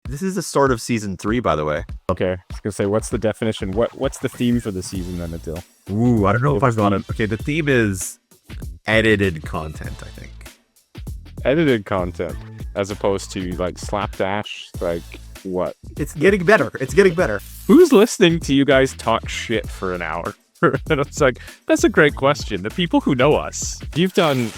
This is the start of season 3, by the way. Okay, I was gonna say, what's the definition? What's the theme for the season then, Adil? Ooh, I don't know if I've got it. Okay, the theme is edited content, I think. Edited content, as opposed to like slapdash, like what? It's getting better. It's getting better. Who's listening to you guys talk shit for an hour? And it's like, that's a great question. The people who know us. You've done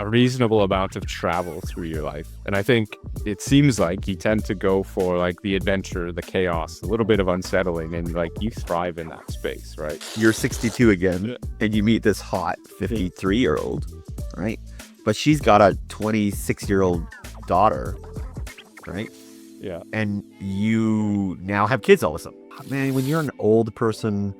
a reasonable amount of travel through your life. And I think it seems like you tend to go for like the adventure, the chaos, a little bit of unsettling, and like you thrive in that space, right? You're 62 again, and you meet this hot 53-year-old, right? But she's got a 26-year-old daughter, right? Yeah. And you now have kids all of a sudden. Man, when you're an old person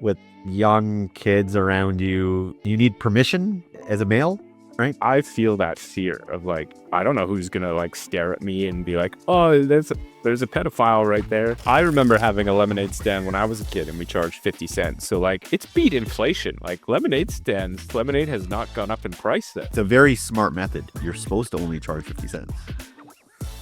with young kids around you, you need permission as a male, right? I feel that fear of like, I don't know who's gonna like stare at me and be like, oh, there's a pedophile right there. I remember having a lemonade stand when I was a kid and we charged 50 cents. So like, it's beat inflation. Like lemonade stands, lemonade has not gone up in price then. It's a very smart method. You're supposed to only charge 50 cents.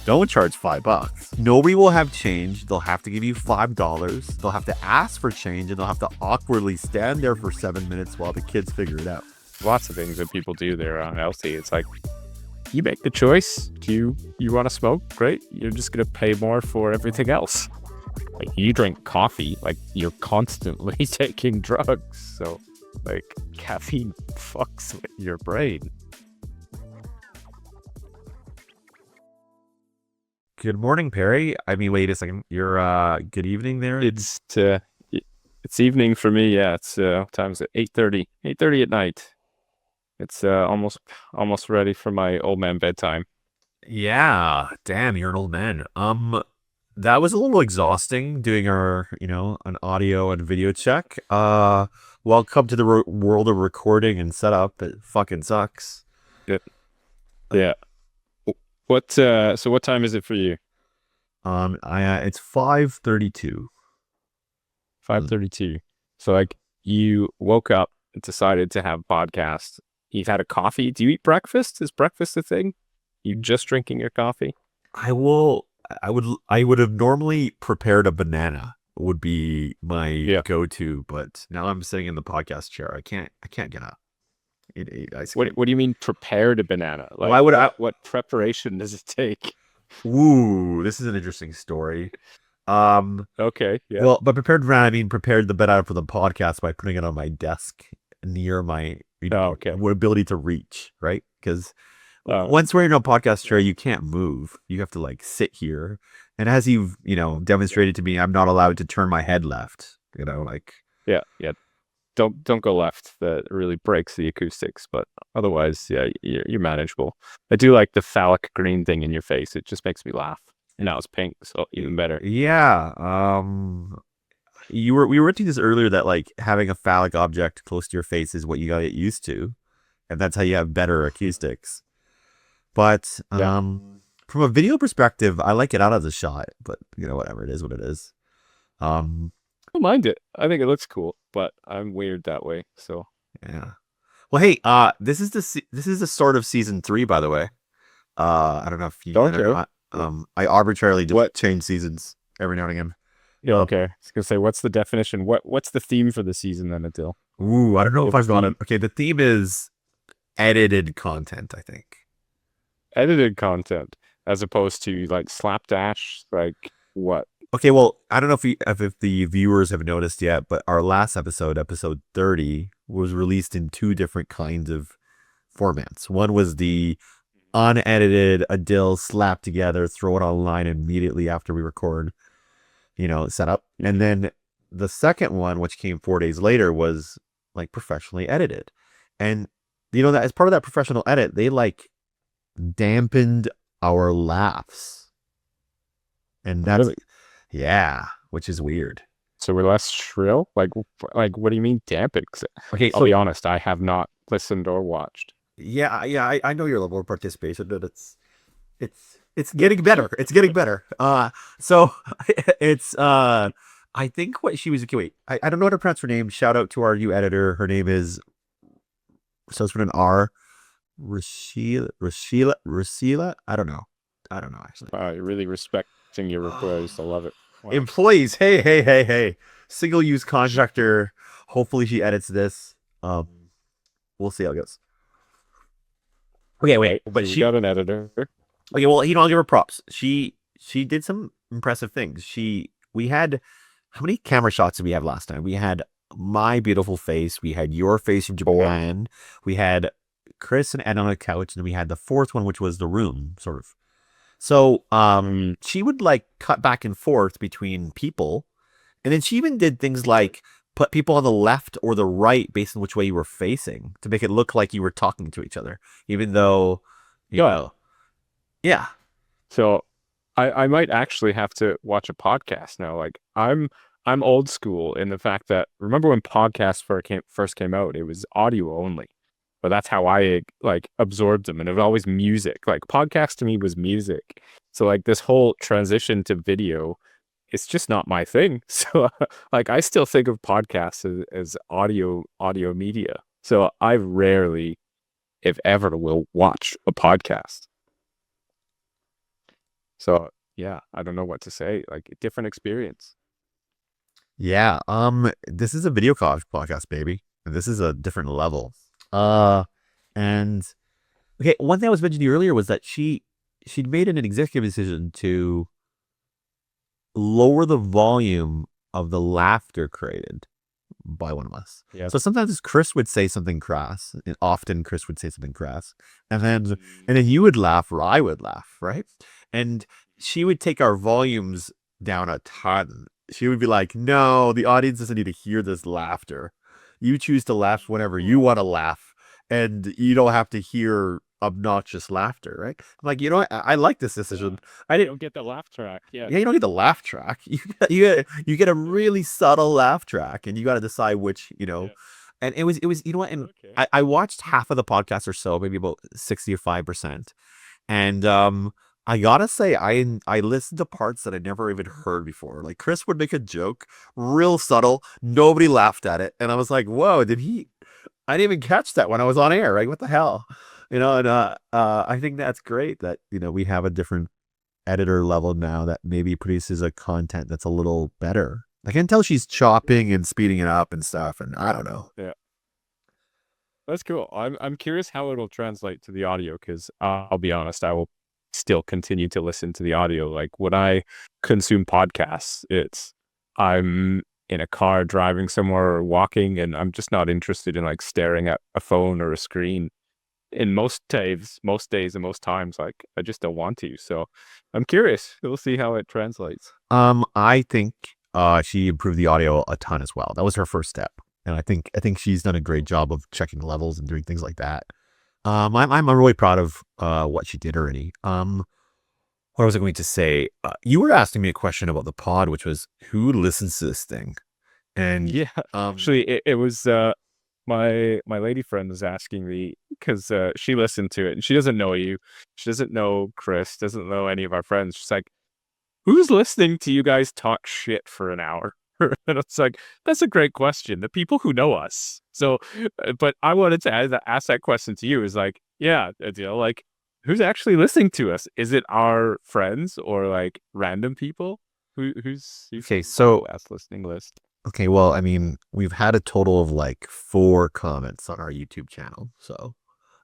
Don't charge $5. Nobody will have change. They'll have to give you $5. They'll have to ask for change, and they'll have to awkwardly stand there for 7 minutes while the kids figure it out. Lots of things that people do there on LC. It's like, you make the choice. Do you want to smoke? Great. You're just going to pay more for everything else. Like you drink coffee, like you're constantly taking drugs. So like caffeine fucks with your brain. Good morning, Perry. I mean, wait a second. You're good evening there. It's evening for me. Yeah, it's what time is it? 8:30. 8:30 at night. It's almost ready for my old man bedtime. Yeah, damn, you're an old man. That was a little exhausting doing our, an audio and video check. Welcome to the world of recording and setup. It fucking sucks. Yeah. So what time is it for you? It's 5:32. 5:32. So like you woke up and decided to have a podcast. You've had a coffee. Do you eat breakfast? Is breakfast a thing? You just drinking your coffee? I would have normally prepared a banana would be my go-to, but now I'm sitting in the podcast chair. I can't get up. Eat ice cream. What do you mean prepared a banana? Like what preparation does it take? Ooh, this is an interesting story. Okay, yeah. Well, but prepared banana, I mean prepared the banana for the podcast by putting it on my desk near my ability to reach, right? Because once we're in a podcast chair, you can't move. You have to like sit here. And as you've, demonstrated to me, I'm not allowed to turn my head left, Yeah. Don't go left. That really breaks the acoustics, but otherwise, yeah, you're manageable. I do like the phallic green thing in your face. It just makes me laugh. And now it's pink, so even better. Yeah. We were mentioning this earlier that like having a phallic object close to your face is what you gotta get used to, and that's how you have better acoustics. But from a video perspective, I like it out of the shot. But whatever, it is what it is. I don't mind it. I think it looks cool, but I'm weird that way. So yeah. Well, hey, this is the start of season 3, by the way. I don't know if you I arbitrarily change seasons every now and again. Yeah. Okay. I was gonna say, what's the definition? What's the theme for the season then, Adil? Ooh, I don't know if I've got it. Okay, the theme is edited content, I think. Edited content, as opposed to like slapdash, like what? Okay, well, I don't know if the viewers have noticed yet, but our last episode 30, was released in 2 different kinds of formats. One was the unedited Adil slap together, throw it online immediately after we record, set up. And then the second one, which came 4 days later, was like professionally edited. And that as part of that professional edit, they like dampened our laughs. And that's which is weird. So we're less shrill? Like what do you mean dampened? Okay, I'll be honest, I have not listened or watched. Yeah, I know your level of participation, but it's getting better. It's getting better. So it's I think what she was. Okay, wait, I don't know how to pronounce her name. Shout out to our new editor. Her name is starts with an R. Rashila. I don't know actually. Wow, you really respect Seeing your employees, I love it. Wow. Employees, hey. Single-use contractor. Hopefully she edits this. We'll see how it goes. Okay, wait, So but we got an editor. okay, well, I'll give her props. She did some impressive things. We had, how many camera shots did we have last time? We had my beautiful face. We had your face in Japan. We had Chris and Ed on a couch, and then we had the fourth one, which was the room, sort of. So, she would like cut back and forth between people, and then she even did things like put people on the left or the right based on which way you were facing to make it look like you were talking to each other, even though, you know, yeah. So I might actually have to watch a podcast now. Like I'm old school in the fact that remember when podcasts first came out, it was audio only. But that's how I like absorbed them, and it was always music. Like podcast to me was music. So like this whole transition to video, it's just not my thing. So like I still think of podcasts as audio media. So I rarely, if ever, will watch a podcast. So yeah, I don't know what to say. Like different experience. Yeah. This is a video podcast, baby. And this is a different level. And okay, one thing I was mentioning earlier was that she'd made an executive decision to lower the volume of the laughter created by one of us. Yeah. So sometimes Chris would say something crass, and often Chris would say something crass, and then you would laugh or I would laugh, right? And she would take our volumes down a ton. She would be like, "No, the audience doesn't need to hear this laughter. You choose to laugh whenever you want to laugh, and you don't have to hear obnoxious laughter," right? I'm like, you know what? I like this decision. I didn't get the laugh track. Yeah. Yeah, you don't get the laugh track. You get a really subtle laugh track, and you got to decide which, Yeah. And it was you know what? And Okay. I watched half of the podcast or so, maybe about 65%, and I gotta say I listened to parts that I never even heard before. Like Chris would make a joke, real subtle, nobody laughed at it, and I was like, whoa, did he? I didn't even catch that when I was on air. Right? What the hell? And I think that's great that we have a different editor level now that maybe produces a content that's a little better. I can tell she's chopping and speeding it up and stuff, and I don't know. Yeah. That's cool. I'm curious how it'll translate to the audio because I'll be honest, I will still continue to listen to the audio. Like when I consume podcasts, I'm in a car driving somewhere or walking, and I'm just not interested in like staring at a phone or a screen. In most days and most times, like I just don't want to. So I'm curious. We'll see how it translates. I think she improved the audio a ton as well. That was her first step, and I think she's done a great job of checking levels and doing things like that. I'm really proud of what she did already. What was I going to say? You were asking me a question about the pod, which was who listens to this thing, and Yeah, actually, it was my lady friend was asking me because she listened to it and she doesn't know you, she doesn't know Chris, doesn't know any of our friends. She's like, "Who's listening to you guys talk shit for an hour?" And it's like, that's a great question. The people who know us. So, but I wanted to ask that question to you. Is like, yeah, Adil, like, who's actually listening to us? Is it our friends or like random people? Who's okay? So last listening list? Okay, well, I mean, we've had a total of like 4 comments on our YouTube channel, so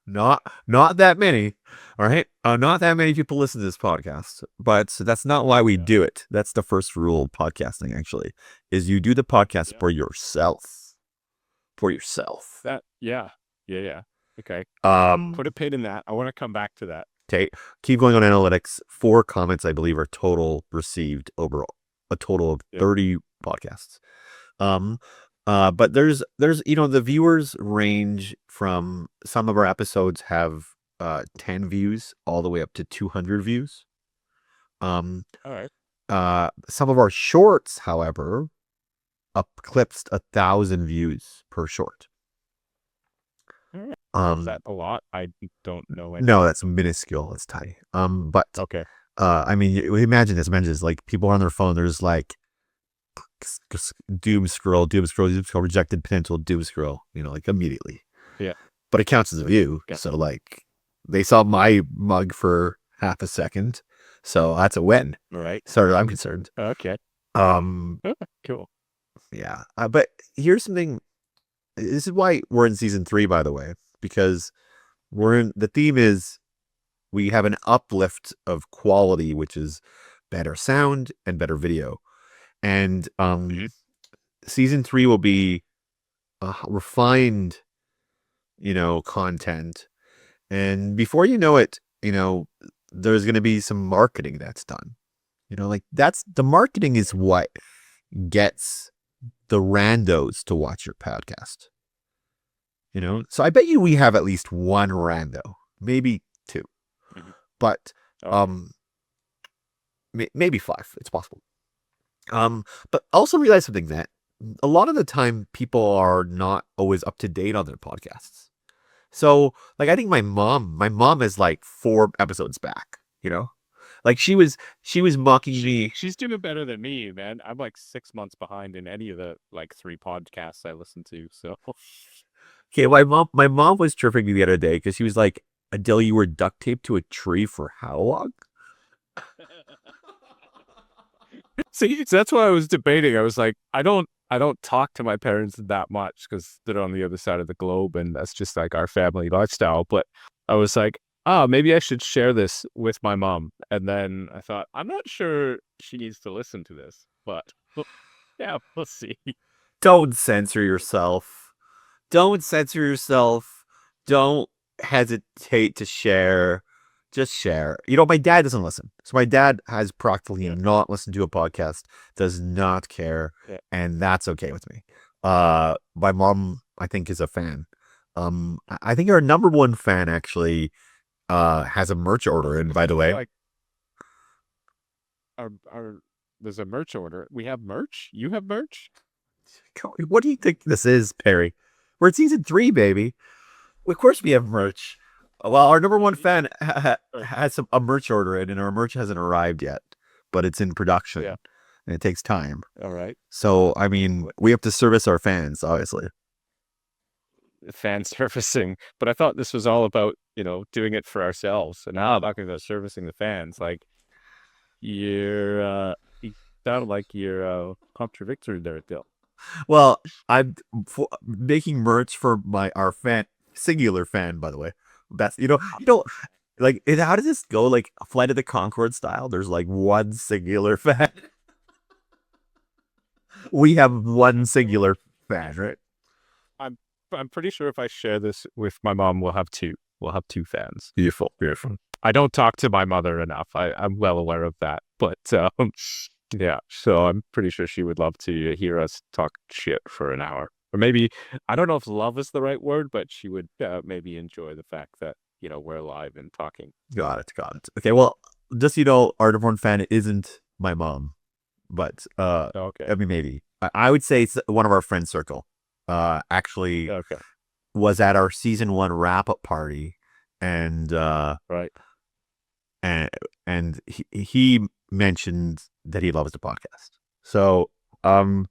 not that many. All right, not that many people listen to this podcast, but that's not why we do it. That's the first rule of podcasting. Actually, is you do the podcast for yourself. For yourself. That yeah. Okay. Put a pin in that. I want to come back to that. Okay, keep going on analytics. 4 comments, I believe, are total received overall. A total of 30 podcasts. But there's the viewers range from, some of our episodes have 10 views all the way up to 200 views. All right. Some of our shorts, however, eclipsed 1,000 views per short. Is that a lot? I don't know. No, that's minuscule. It's tiny. But okay. I mean, imagine this. Like people are on their phone. There's like doom scroll, rejected potential, doom scroll, like immediately. Yeah. But it counts as a view. So like they saw my mug for half a second. So that's a win. Right. As far as I'm concerned. Okay. Um, Cool. yeah. But here's something. This is why we're in season 3, by the way, because the theme is we have an uplift of quality, which is better sound and better video. And season 3 will be refined, content. And before you know it, there's going to be some marketing that's done. Like the marketing is what gets the randos to watch your podcast. So I bet you we have at least one rando, maybe 2, but maybe 5. It's possible. But also realize something, that a lot of the time people are not always up to date on their podcasts. So like, I think my mom is like 4 episodes back, like she was mocking me. She's doing better than me, man. I'm like 6 months behind in any of the like 3 podcasts I listen to. So Okay, my mom was chirping me the other day because she was like, Adil, you were duct taped to a tree for how long? see, that's why I was debating. I was like, I don't talk to my parents that much because they're on the other side of the globe, and that's just like our family lifestyle. But I was like, maybe I should share this with my mom. And then I thought, I'm not sure she needs to listen to this, but yeah, we'll see. Don't censor yourself. Don't censor yourself. Don't hesitate to share. Just share. My dad doesn't listen. So my dad has practically not listened to a podcast, does not care, and that's okay with me. My mom, I think, is a fan. I think our number 1 fan actually has a merch order in, by the way. Like, there's a merch order. We have merch? You have merch? What do you think this is, Perry? We're in season 3, baby. Of course we have merch. Well, our number 1 fan has a merch order in, and our merch hasn't arrived yet, but it's in production, and it takes time. All right. So, I mean, we have to service our fans, obviously. Fan servicing, but I thought this was all about, doing it for ourselves. And now I'm talking about servicing the fans. Like, you sound like you're contradictory there, Dill. Well, I'm making merch for our fan, singular fan, by the way. That's like, how does this go? Like Flight of the Conchord style? There's like one singular fan. We have one singular fan, right? I'm pretty sure if I share this with my mom, we'll have 2. We'll have 2 fans. Beautiful. I don't talk to my mother enough. I'm well aware of that. But yeah, so I'm pretty sure she would love to hear us talk shit for an hour. Or maybe, I don't know if love is the right word, but she would maybe enjoy the fact that, we're live and talking. Got it. Okay, well, just our number 1 fan isn't my mom, but okay. I mean, maybe. I would say it's one of our friend circle. Actually was at our season 1 wrap-up party, and right. And he mentioned that he loves the podcast. So and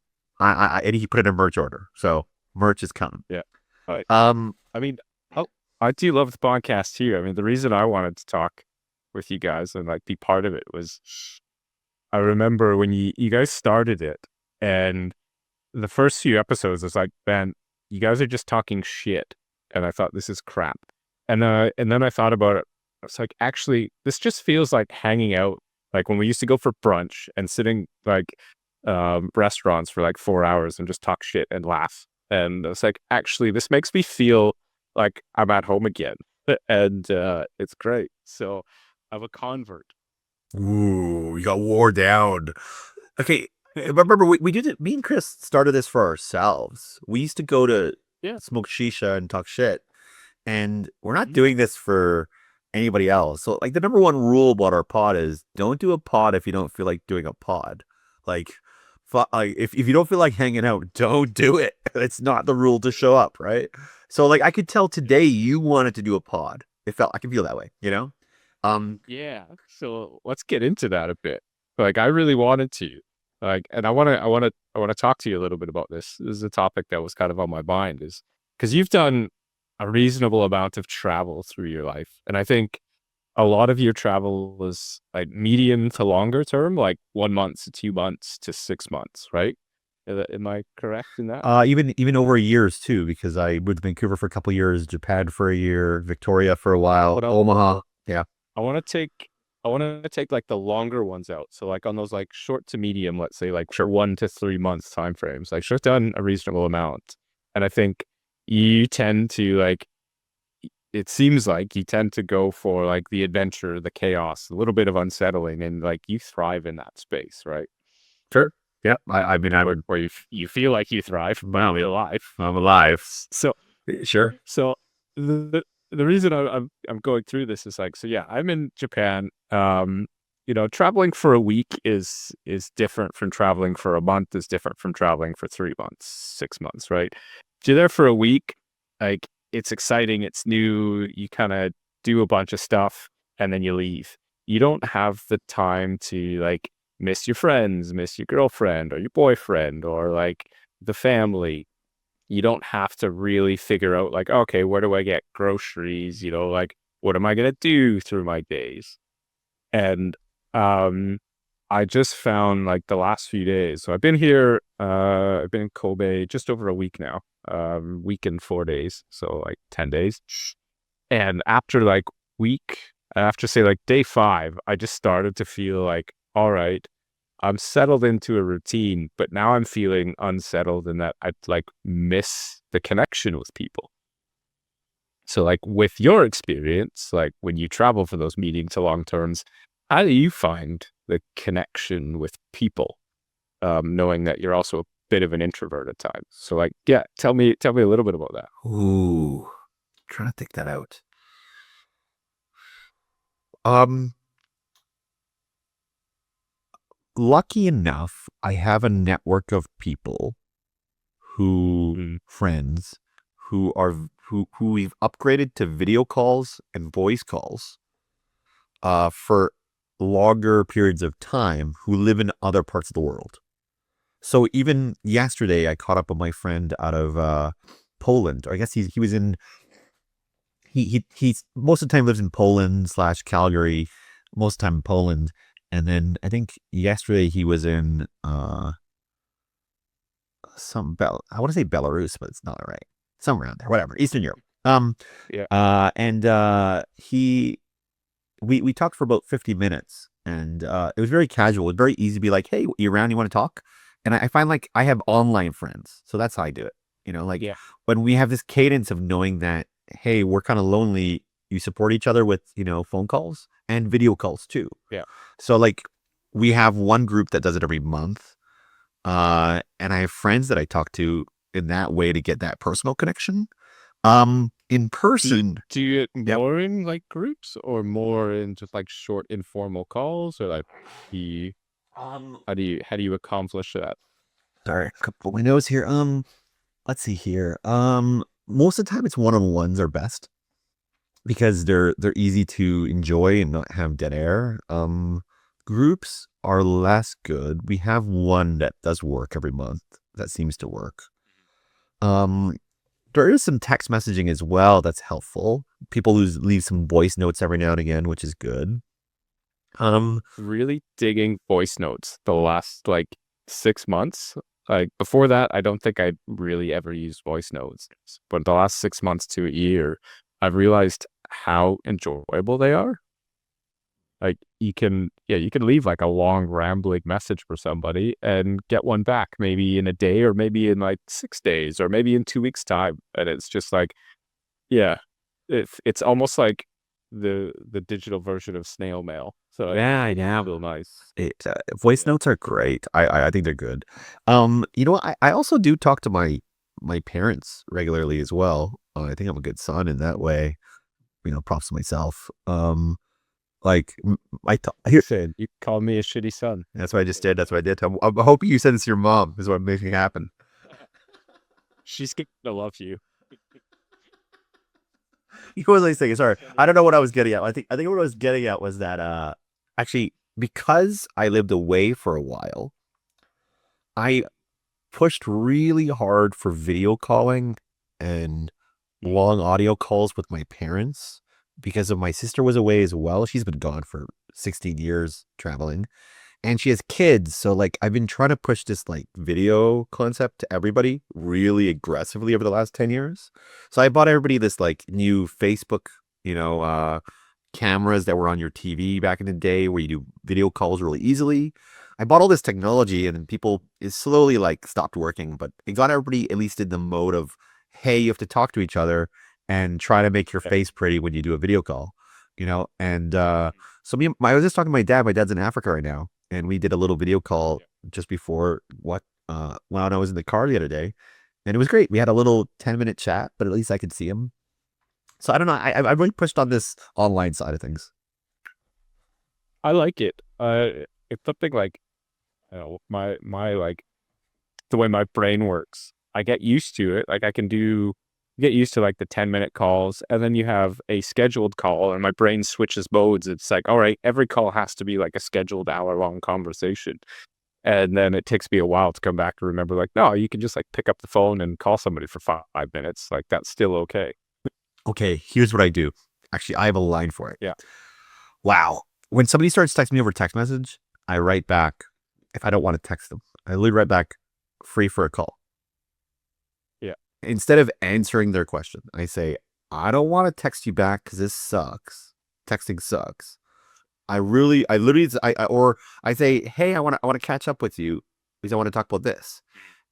he put in a merch order. So merch is coming. Yeah. Right. I mean, I do love the podcast too. I mean, the reason I wanted to talk with you guys and like be part of it was, I remember when you guys started it, and the first few episodes was like, man, you guys are just talking shit, and I thought, this is crap. And then I thought about it. It's like, actually, this just feels like hanging out, like when we used to go for brunch and sitting like restaurants for like 4 hours and just talk shit and laugh. And it's like, actually, this makes me feel like I'm at home again, and it's great. So I'm a convert. Ooh, you got wore down. Okay, remember we did it. Me and Chris started this for ourselves. We used to go to smoke shisha and talk shit, and we're not doing this for anybody else. So like, the number 1 rule about our pod is, don't do a pod if you don't feel like doing a pod. Like if you don't feel like hanging out, don't do it. It's not the rule to show up, right? So like, I could tell today you wanted to do a pod. I could feel that way, Yeah. So let's get into that a bit. Like, I really wanted to, like, and I want to talk to you a little bit about this. This is a topic that was kind of on my mind, is because you've done a reasonable amount of travel through your life. And I think a lot of your travel was like medium to longer term, like 1 month to 2 months to 6 months, right? Am I correct in that? Even over years too, because I moved to Vancouver for a couple years, Japan for a year, Victoria for a while, What else? Omaha. Yeah. I want to take I want to take like the longer ones out. So like on those like short to medium, let's say like for 1 to 3 months time frames, like shut down a reasonable amount. And I think you tend to like it seems like you tend to go for like the adventure, the chaos, a little bit of unsettling, and like you thrive in that space, right? Sure. Yeah. I mean, I would. Where you feel like you thrive, but Well, you're alive. I'm alive. So Sure. So the reason I'm going through this is like, so yeah, I'm in Japan. Traveling for a week is different from traveling for a month, is different from traveling for 3 months, 6 months, right? If you're there for a week, like it's exciting, it's new, you kind of do a bunch of stuff and then you leave. You don't have the time to like miss your friends, miss your girlfriend or your boyfriend or like the family. You don't have to really figure out like, okay, where do I get groceries? Like what am I gonna do through my days? And I just found like the last few days. So I've been here, I've been in Kobe just over a week now. Week and 4 days, so like 10 days. And after like week, after say like day 5, I just started to feel like, all right, I'm settled into a routine, but now I'm feeling unsettled in that I'd like miss the connection with people. So like with your experience, like when you travel for those medium to long terms, how do you find the connection with people? Knowing that you're also a bit of an introvert at times. So like, yeah, tell me a little bit about that. Ooh, trying to think that out. Um, Lucky enough, I have a network of people friends who we've upgraded to video calls and voice calls for longer periods of time, who live in other parts of the world. So even yesterday I caught up with my friend out of Poland. Or I guess he was in he's most of the time lives in Poland / Calgary, most of the time in Poland. And then I think yesterday he was in I want to say Belarus, but it's not right. Somewhere around there, whatever, Eastern Europe. Yeah. And we talked for about 50 minutes, and it was very casual. It was very easy to be like, "Hey, you around? You want to talk?" And I find like I have online friends, so that's how I do it. Like Yeah. when we have this cadence of knowing that, hey, we're kind of lonely. You support each other with phone calls and video calls too. Yeah. So like we have one group that does it every month. And I have friends that I talk to in that way to get that personal connection. In person. Do you get Yep. more in like groups or more in just like short informal calls or like the how do you accomplish that? Sorry, a couple of windows here. Let's see here. Most of the time it's one-on-ones are best because they're easy to enjoy and not have dead air. Groups are less good. We have one that does work every month. That seems to work. There is some text messaging as well that's helpful. People leave some voice notes every now and again, which is good. Really digging voice notes the last like 6 months. Like before that, I don't think I really ever used voice notes. But the last 6 months to a year, I've realized how enjoyable they are. Like you can leave like a long rambling message for somebody and get one back maybe in a day or maybe in like 6 days or maybe in 2 weeks time. And it's just like, yeah, it's almost like the digital version of snail mail. So like, Yeah, yeah. feel nice. Voice notes are great. I think they're good. I also do talk to my parents regularly as well. I think I'm a good son in that way. Props to myself. Like here. Saying you called me a shitty son. That's what I just did. That's what I did. I'm hoping you said it's your mom is what makes it happen. She's gonna love you. What was I saying? Sorry, I don't know what I was getting at. I think what I was getting at was that actually, because I lived away for a while, I pushed really hard for video calling and long audio calls with my parents because of my sister was away as well. She's been gone for 16 years traveling, and she has kids. So like I've been trying to push this like video concept to everybody really aggressively over the last 10 years. So I bought everybody this like new Facebook, cameras that were on your TV back in the day where you do video calls really easily. I bought all this technology and then people it slowly like stopped working, but it got everybody at least in the mode of, hey, you have to talk to each other and try to make your Yeah. face pretty when you do a video call, And so I was just talking to my dad. My dad's in Africa right now, and we did a little video call just before when I was in the car the other day, and it was great. We had a little 10-minute chat, but at least I could see him. So I don't know. I've really pushed on this online side of things. I like it. It's something like, my like the way my brain works. I get used to it. Like I can get used to like the 10-minute calls, and then you have a scheduled call, and my brain switches modes. It's like, all right, every call has to be like a scheduled hour-long conversation. And then it takes me a while to come back to remember, like, no, you can just like pick up the phone and call somebody for 5 minutes. Like that's still okay. Okay, here's what I do. Actually, I have a line for it. Yeah. Wow. When somebody starts texting me over text message, I write back if I don't want to text them. I literally write back free for a call. Yeah. Instead of answering their question, I say, I don't want to text you back because this sucks. Texting sucks. I say, hey, I want to catch up with you because I want to talk about this.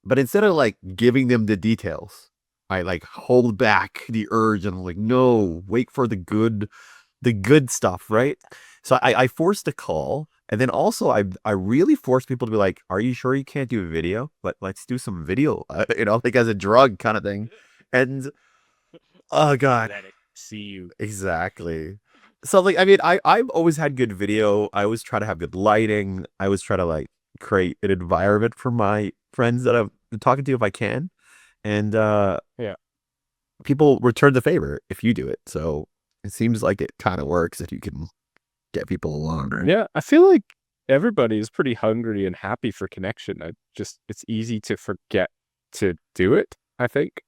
But instead of like giving them the details, I like hold back the urge and I'm like, no, wait for the good stuff, right? So I forced a call, and then also I really forced people to be like, are you sure you can't do a video? But let's do some video, like as a drug kind of thing. And oh god, Let it see you. exactly. So like I mean I've always had good video. I always try to have good lighting. I always try to like create an environment for my friends that I'm talking to if I can. And Yeah. people return the favor if you do it. So it seems like it kind of works if you can get people along, right? Yeah. I feel like everybody is pretty hungry and happy for connection. It's easy to forget to do it, I think.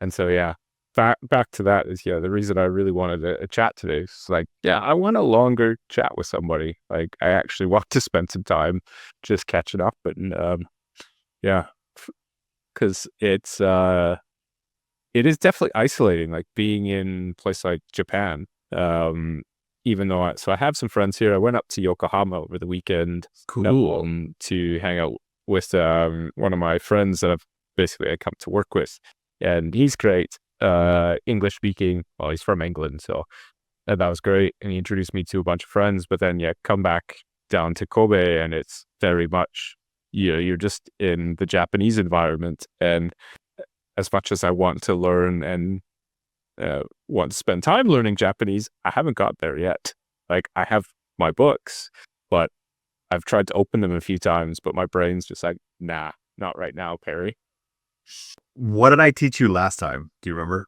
And so, yeah, back to that is, the reason I really wanted a chat today is like, I want a longer chat with somebody. Like, I actually want to spend some time just catching up. And, yeah, because it is definitely isolating, like being in a place like Japan. Even though I have some friends here. I went up to Yokohama over the weekend Cool. to hang out with one of my friends that I come to work with, and he's great, English speaking. Well, he's from England, so that was great. And he introduced me to a bunch of friends. But then, come back down to Kobe, and it's very much you're just in the Japanese environment. And as much as I want to learn and want to spend time learning Japanese, I haven't got there yet. Like I have my books, but I've tried to open them a few times, but my brain's just like, nah, not right now, Perry. What did I teach you last time? Do you remember?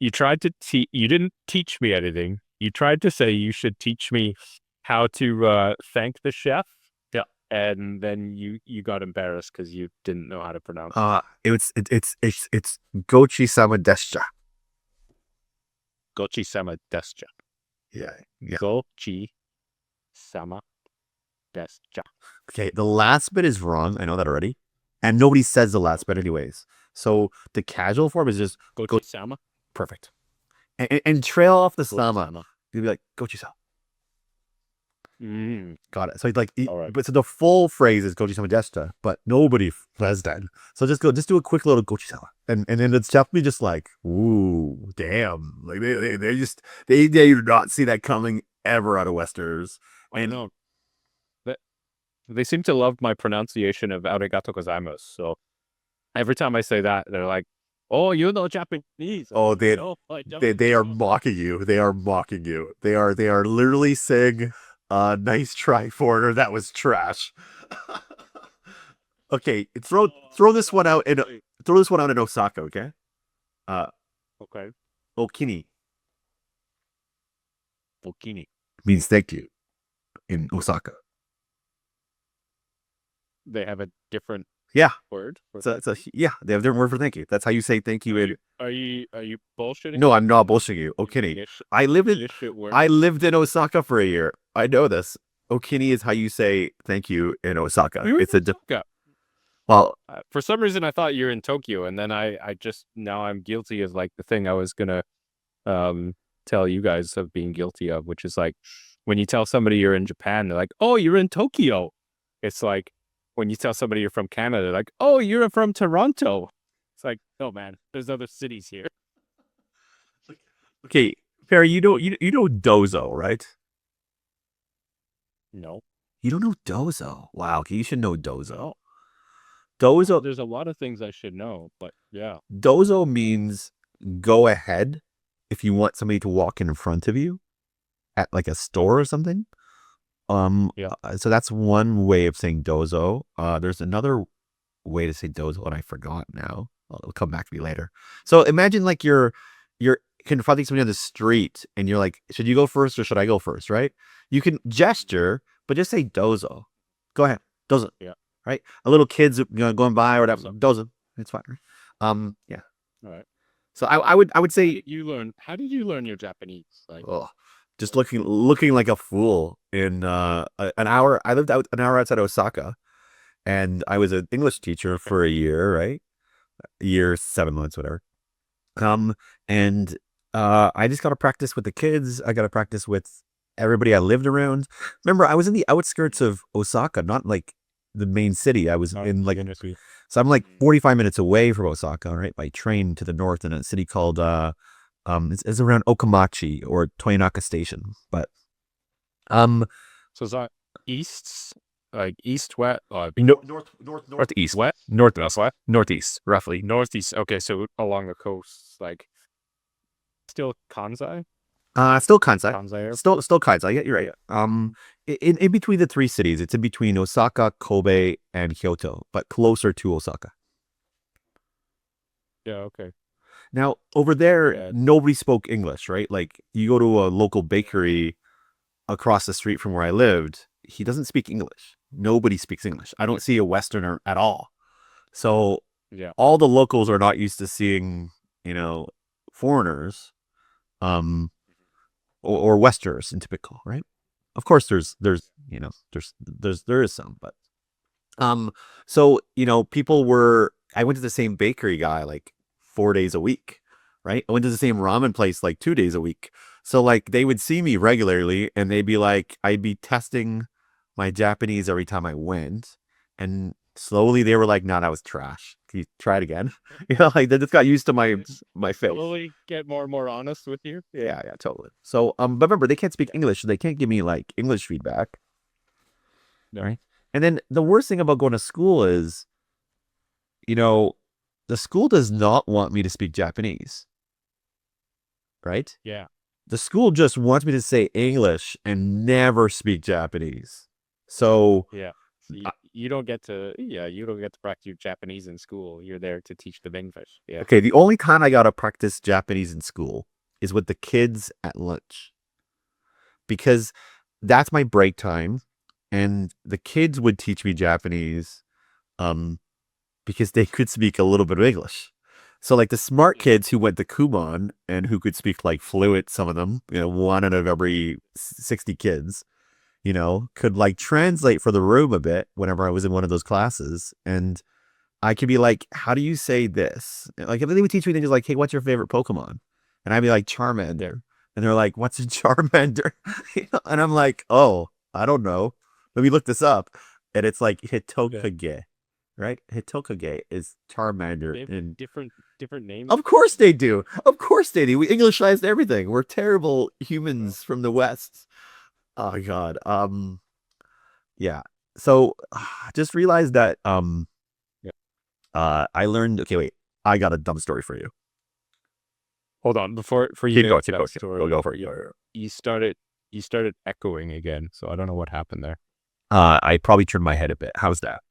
You tried to you didn't teach me anything. You tried to say you should teach me how to thank the chef. Yeah. And then you got embarrassed because you didn't know how to pronounce It's gochi-sama desha. Gochi-sama desja. Yeah. Yeah. Gochi-sama desja. Okay, the last bit is wrong. I know that already. And nobody says the last bit anyways. So the casual form is just Gochi-sama? perfect. And trail off the sama. Gochi-sama. You'd be like, gochi-sama. Mm. Got it. So like, All right. but so the full phrase is gochi-sama deshita, but nobody says that. So just do a quick little gochi-sama, and then it's definitely just like, ooh, damn, like they do not see that coming ever out of Westerners. I know. They seem to love my pronunciation of arigato gozaimasu. So every time I say that, they're like, "Oh, you know Japanese." Oh, they don't. are mocking you. They are mocking you. They are literally saying, nice try, foreigner. That was trash. Okay, throw this one out in Osaka, okay? Okay. Okini Okini. means thank you in Osaka. They have a different Yeah. word? Yeah, they have their word for thank you. That's how you say thank you in. Are you bullshitting? No, I'm not bullshitting you. Okini. I lived in word. I lived in Osaka for a year. I know this. Okini is how you say thank you in Osaka. We were It's in Osaka. well, For some reason, I thought you were in Tokyo, and then I just now I'm guilty of like the thing I was gonna tell you guys of being guilty of, which is like when you tell somebody you're in Japan, they're like, "Oh, you're in Tokyo." It's like when you tell somebody you're from Canada, they're like, "Oh, you're from Toronto." It's like, oh man, there's other cities here. okay, Perry, you know Dozo, right? No, You don't know Dozo. Wow, okay, you should know Dozo. no. Dozo There's a lot of things I should know, but yeah. Dozo means go ahead if you want somebody to walk in front of you at like a store or something. Yeah. So that's one way of saying dozo. There's another way to say dozo, and I forgot now. It'll come back to me later. So imagine like you're confronting somebody on the street, and you're like, should you go first or should I go first? Right? You can gesture, but just say dozo. Go ahead, dozo. Yeah. Right? A little kid's going by or whatever. Dozo. It's fine. Yeah. All right. So I would say How did you learn your Japanese? Like, oh, just looking like a fool in an hour. I lived out an hour outside Osaka, and I was an English teacher for a year, right? A year, 7 months, whatever. And I just got to practice with the kids. I got to practice with everybody I lived around. Remember, I was in the outskirts of Osaka, not like the main city. I was in like, so I'm like 45 minutes away from Osaka, right? By train to the north in a city called it's around Okamachi or Toyonaka Station. But so is that east, like east, west, northeast, west, northwest, northeast, roughly. northeast. Okay, so along the coast, like still Kansai, Still Kansai. Kansai area? Still Kansai. Yeah, you're right. In between the three cities, it's in between Osaka, Kobe, and Kyoto, but closer to Osaka. Yeah. Okay. Now, over there, Yeah. nobody spoke English, right? Like, you go to a local bakery across the street from where I lived, he doesn't speak English. Nobody speaks English. I don't see a Westerner at all. So, Yeah. all the locals are not used to seeing, foreigners, or Westerners in typical, right? Of course, there is some, but so I went to the same bakery guy like 4 days a week, right? I went to the same ramen place like 2 days a week. So like they would see me regularly, and they'd be like, I'd be testing my Japanese every time I went, and slowly they were like, "No, that was trash. Can you try it again?" Like they just got used to my face. Slowly get more and more honest with you. Yeah, totally. So, but remember, they can't speak English, so they can't give me like English feedback. No. Right. And then the worst thing about going to school is, the school does not want me to speak Japanese. Right? Yeah. The school just wants me to say English and never speak Japanese. So, Yeah. You don't get to practice your Japanese in school. You're there to teach them English. Yeah. okay, the only time I got to practice Japanese in school is with the kids at lunch. Because that's my break time, and the kids would teach me Japanese because they could speak a little bit of English. So like the smart kids who went to Kumon and who could speak like fluent, some of them, one out of every 60 kids, could like translate for the room a bit whenever I was in one of those classes. And I could be like, how do you say this? Like if they would teach me, they're just like, hey, what's your favorite Pokemon? And I'd be like, Charmander. And they're like, what's a Charmander? And I'm like, oh, I don't know. Let me look this up. And it's like Hitokage, right? Hitokage is Charmander. They have And different names. of course they do. Of course they do. We Englishized everything. We're terrible humans from the West. Oh God. Yeah. So just realized that I learned. Okay, wait. I got a dumb story for you. Hold on, before you Keep get going. that story, Go for it. you started echoing again, so I don't know what happened there. I probably turned my head a bit. How's that?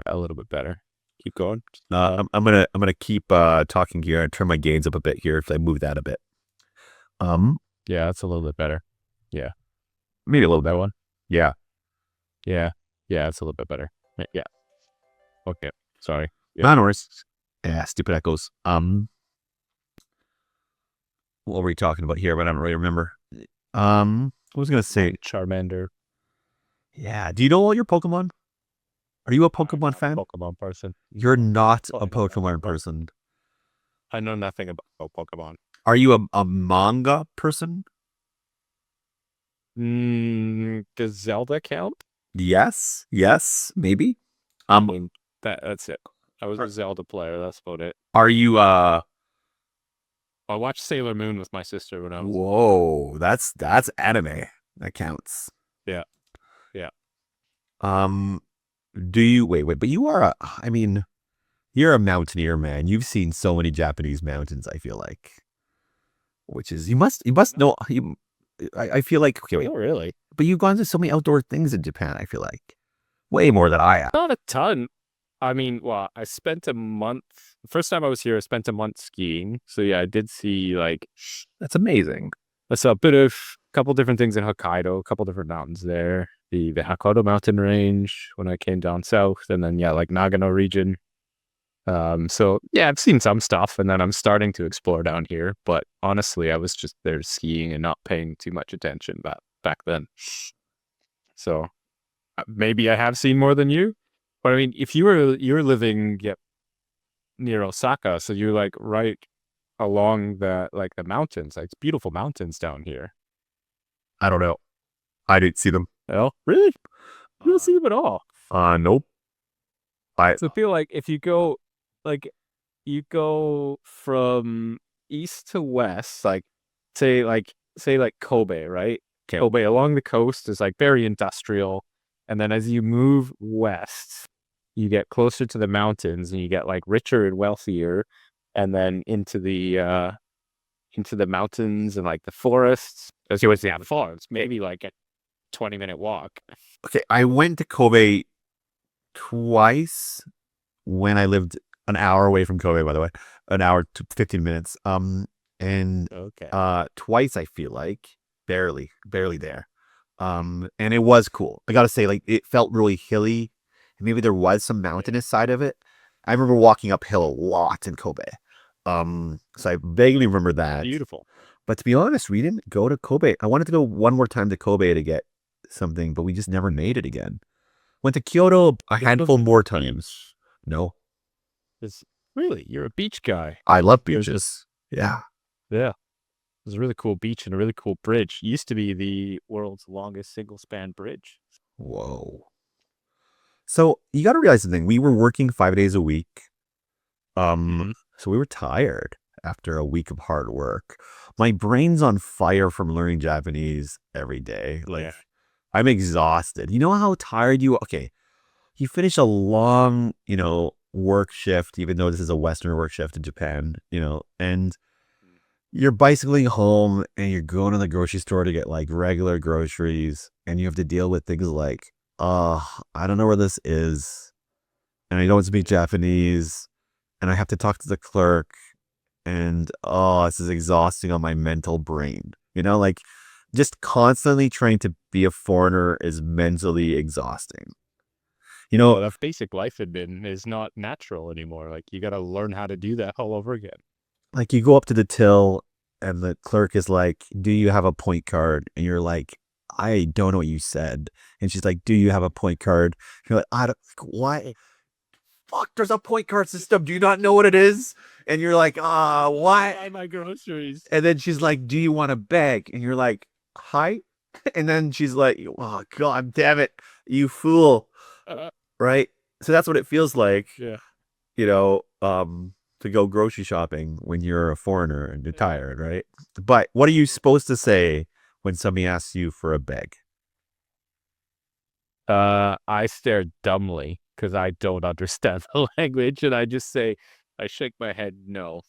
A little bit better. Keep going. I'm gonna keep talking here and turn my gains up a bit here if I move that a bit. Yeah, that's a little bit better. Yeah, maybe a little bit one. Yeah. yeah, it's a little bit better. Yeah. Okay. Sorry. Yeah. No worries. Yeah, stupid echoes. What were we talking about here? But I don't really remember. What was I gonna say? Charmander. Yeah. Do you know all your Pokemon? Are you a I'm Pokemon not a fan? Pokemon person. You're not Oh, a I know nothing Pokemon about. person. I know nothing about Pokemon. Are you a manga person? Does Zelda count? Yes. Yes. Maybe. I mean, that's it. I was Are a Zelda player. That's about it. are you I watched Sailor Moon with my sister when I was. whoa, that's anime. That counts. Yeah. Yeah. Um, do you wait, but you are I mean, you're a mountaineer, man. You've seen so many Japanese mountains, I feel like. Which is you must know you I feel like okay, wait, Not really. but you've gone to so many outdoor things in Japan, I feel like. Way more than I have. Not a ton. I mean, well, I spent a month. The first time I was here, I spent a month skiing. So yeah, I did see like That's amazing. I saw a bit of a couple different things in Hokkaido, a couple different mountains there. The Hokkaido mountain range when I came down south, and then yeah, like Nagano region. So yeah, I've seen some stuff, and then I'm starting to explore down here. But honestly, I was just there skiing and not paying too much attention back then. So maybe I have seen more than you. But I mean, if you're living near Osaka, so you're like right along the mountains, like it's beautiful mountains down here. I don't know. I didn't see them. Oh, really? You don't see them at all. Nope. I So I feel like if like you go from east to west, like say Kobe, right? Okay. Kobe along the coast is like very industrial, and then as you move west, you get closer to the mountains and you get like richer and wealthier, and then into the mountains and like the forests. As you always have forests, maybe like a 20-minute walk. Okay, I went to Kobe twice when I lived an hour away from Kobe, by the way. An hour to 15 minutes. And Okay. twice I feel like barely there. And it was cool. I gotta say, like it felt really hilly. Maybe there was some mountainous side of it. I remember walking uphill a lot in Kobe. So I vaguely remember that. Beautiful. But to be honest, we didn't go to Kobe. I wanted to go one more time to Kobe to get something, but we just never made it again. Went to Kyoto a handful more times. No, Really, you're a beach guy. I love beaches. Yeah. Yeah. There's a really cool beach and a really cool bridge. It used to be the world's longest single span bridge. Whoa. So you got to realize the thing. We were working 5 days a week. So we were tired after a week of hard work. My brain's on fire from learning Japanese every day. Like Yeah. I'm exhausted. You know how tired you are? Okay. You finish a long, work shift, even though this is a Western work shift in Japan, and you're bicycling home and you're going to the grocery store to get like regular groceries, and you have to deal with things like, I don't know where this is, and I don't speak Japanese, and I have to talk to the clerk, and this is exhausting on my mental brain. Like just constantly trying to be a foreigner is mentally exhausting. Well, that basic life admin is not natural anymore. Like you got to learn how to do that all over again. Like you go up to the till and the clerk is like, do you have a point card? And you're like, I don't know what you said. And she's like, do you have a point card? You're like, I don't, why? Fuck, there's a point card system. Do you not know what it is? And you're like, why? Buy my groceries. And then she's like, do you want a bag? And you're like, hi. And then she's like, oh, God damn it, you fool. Right? So that's what it feels like. Yeah. To go grocery shopping when you're a foreigner and you're tired, right? But what are you supposed to say when somebody asks you for a bag? I stare dumbly because I don't understand the language, and I shake my head no.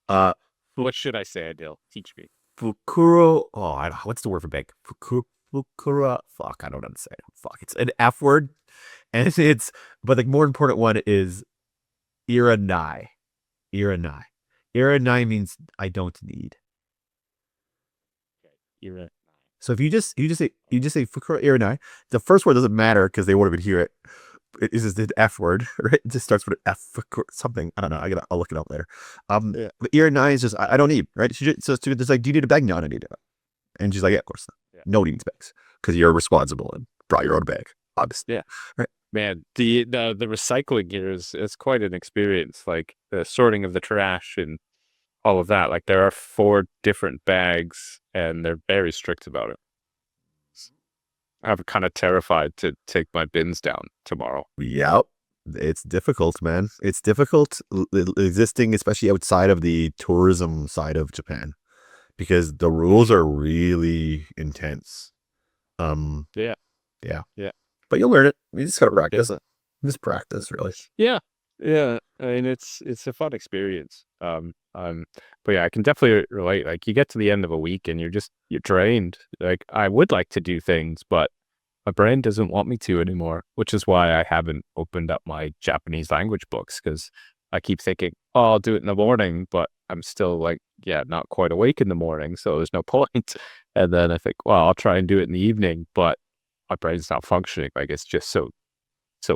What should I say, Adil? Teach me. Fukuro. What's the word for bag? Fukura. Fuck, I don't understand. Fuck, it's an F word, and but the more important one is iranai. Iranai. Iranai means I don't need. Iranai. So if you just say fukura iranai, the first word doesn't matter because they won't even hear it. is the F word, right? It just starts with an F or something. I don't know. I'll look it up later. Yeah. But year 9 is just I don't need, right? So it's like, do you need a bag? No, I don't need it. And she's like, yeah, of course not. Yeah. Nobody needs bags because you're responsible and brought your own bag, obviously. Yeah. Right. Man, the recycling here is quite an experience. Like the sorting of the trash and all of that. Like there are 4 different bags, and they're very strict about it. I'm kind of terrified to take my bins down tomorrow. Yep. It's difficult, man. It's difficult existing, especially outside of the tourism side of Japan, because the rules are really intense. Yeah. Yeah. Yeah. But you'll learn it. You just gotta practice it. Just practice, really. Yeah. Yeah. I mean, it's a fun experience. But yeah, I can definitely relate. Like you get to the end of a week and you're drained. Like I would like to do things, but my brain doesn't want me to anymore, which is why I haven't opened up my Japanese language books, because I keep thinking, oh, I'll do it in the morning, but I'm still like, yeah, not quite awake in the morning, so there's no point. And then I think, well, I'll try and do it in the evening, but my brain's not functioning. Like it's just so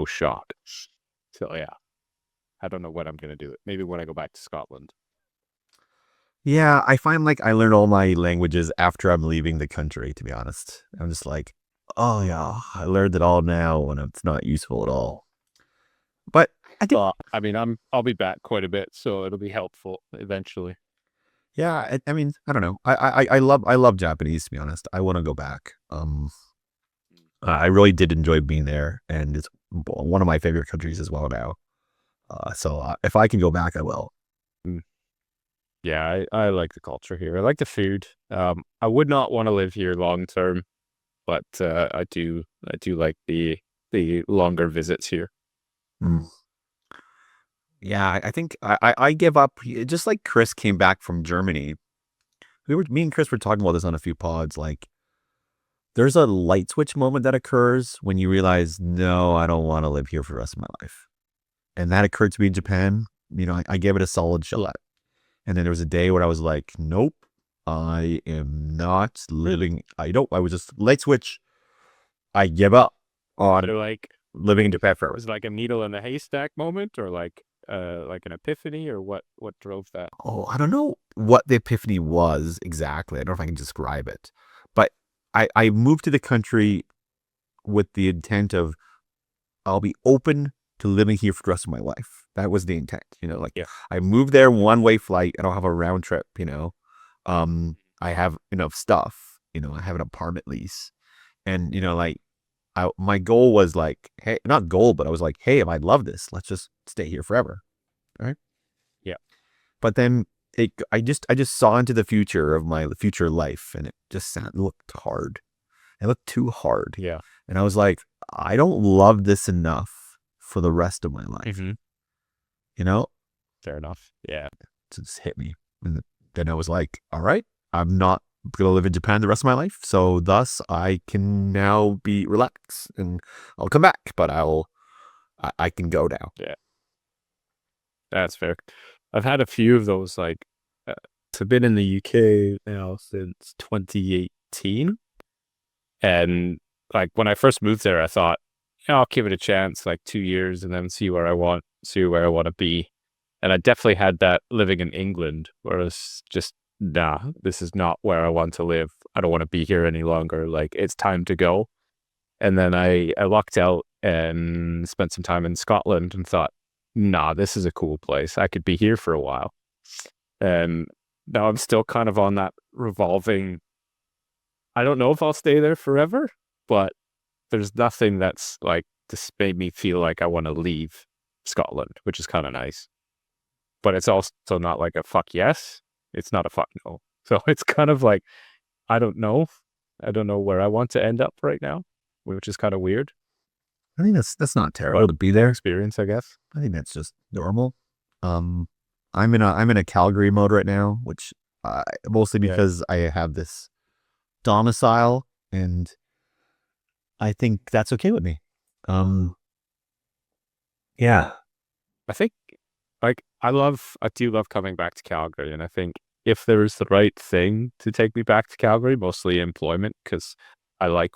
shot. So yeah, I don't know when I'm gonna do it. Maybe when I go back to Scotland. Yeah, I find like I learn all my languages after I'm leaving the country, to be honest. I'm just like, oh yeah, I learned it all now and it's not useful at all. But I think, But I mean, I'll be back quite a bit, so it'll be helpful eventually. yeah, I mean, I don't know. I love Japanese, to be honest. I want to go back. I really did enjoy being there, and it's one of my favorite countries as well now. So if I can go back, I will. Mm. Yeah, I like the culture here. I like the food. I would not want to live here long term, but I do like the longer visits here. Mm. Yeah, I think I give up. Just like Chris came back from Germany. Me and Chris were talking about this on a few pods. Like, there's a light switch moment that occurs when you realize, no, I don't want to live here for the rest of my life. And that occurred to me in Japan. I gave it a solid shot. And then there was a day where I was like, nope, I am not living. I was just light switch. I give up on They're like, living in Japan forever. was it like a needle in the haystack moment, or like an epiphany, or what drove that? Oh, I don't know what the epiphany was exactly. I don't know if I can describe it. But I moved to the country with the intent of I'll be open to living here for the rest of my life. That was the intent. Like Yeah. I moved there one-way flight. I don't have a round trip, I have enough stuff, I have an apartment lease. And, like my goal was like, hey, not goal, but I was like, hey, if I love this, let's just stay here forever. Right. Yeah. But then I just saw into the future of my future life, and it just looked hard. It looked too hard. Yeah. And I was like, I don't love this enough for the rest of my life. Mm-hmm. Fair enough. Yeah. It just hit me. And then I was like, all right, I'm not going to live in Japan the rest of my life. So thus I can now be relaxed and I'll come back, but I can go now. Yeah. That's fair. I've had a few of those, like, I've been in the UK now since 2018. And like when I first moved there, I thought, I'll give it a chance, like 2 years, and then see where I want to be. And I definitely had that living in England, where it's just, nah, this is not where I want to live. I don't want to be here any longer. Like it's time to go. And then I lucked out and spent some time in Scotland and thought, nah, this is a cool place. I could be here for a while. And now I'm still kind of on that revolving. I don't know if I'll stay there forever, but there's nothing that's like just made me feel like I want to leave Scotland, which is kind of nice. But it's also not like a fuck yes. It's not a fuck no. So it's kind of like, I don't know. I don't know where I want to end up right now, which is kind of weird. I think that's not terrible to be there. Experience, I guess. I think that's just normal. I'm in a Calgary mode right now, which mostly because I have this domicile, and I think that's okay with me. Yeah. I think like I do love coming back to Calgary, and I think if there is the right thing to take me back to Calgary, mostly employment, because I like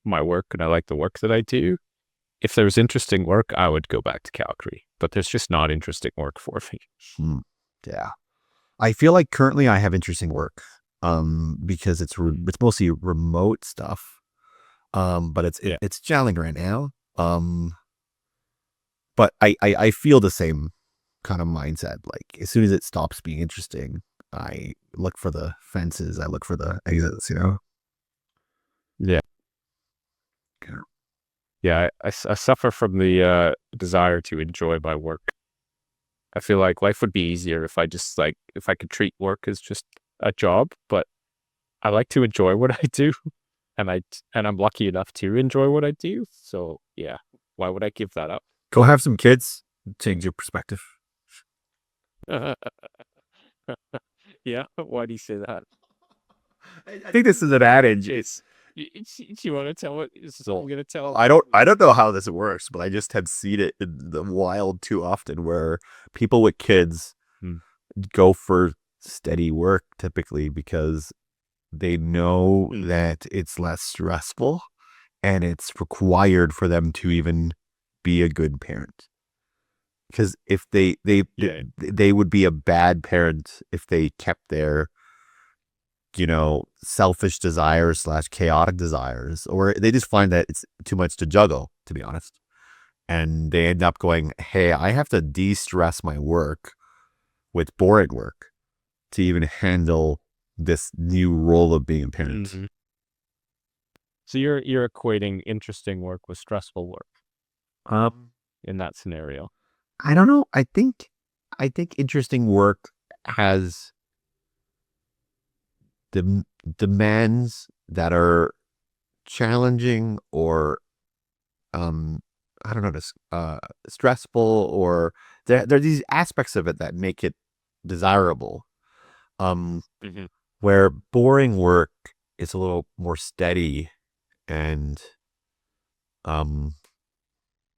my work and I like the work that I do. if there was interesting work, I would go back to Calgary. But there's just not interesting work for me. Yeah. I feel like currently I have interesting work because it's mostly remote stuff. But it's challenging right now. But I feel the same kind of mindset. Like as soon as it stops being interesting, I look for the fences. I look for the exits, Yeah. Yeah, I suffer from the desire to enjoy my work. I feel like life would be easier if I just if I could treat work as just a job, but I like to enjoy what I do, and I'm lucky enough to enjoy what I do. So yeah, why would I give that up? Go have some kids, change your perspective. Yeah, why do you say that? I think this is an adage. Do you want to tell what? I'm gonna tell. I don't know how this works, but I just have seen it in the wild too often where people with kids go for steady work typically because they know that it's less stressful and it's required for them to even be a good parent. Because if they would be a bad parent if they kept their selfish desires / chaotic desires, or they just find that it's too much to juggle, to be honest. And they end up going, hey, I have to de-stress my work with boring work to even handle this new role of being a parent. Mm-hmm. So you're equating interesting work with stressful work. In that scenario. I don't know. I think interesting work has the demands that are challenging or I don't know, stressful, or there are these aspects of it that make it desirable. Where boring work is a little more steady and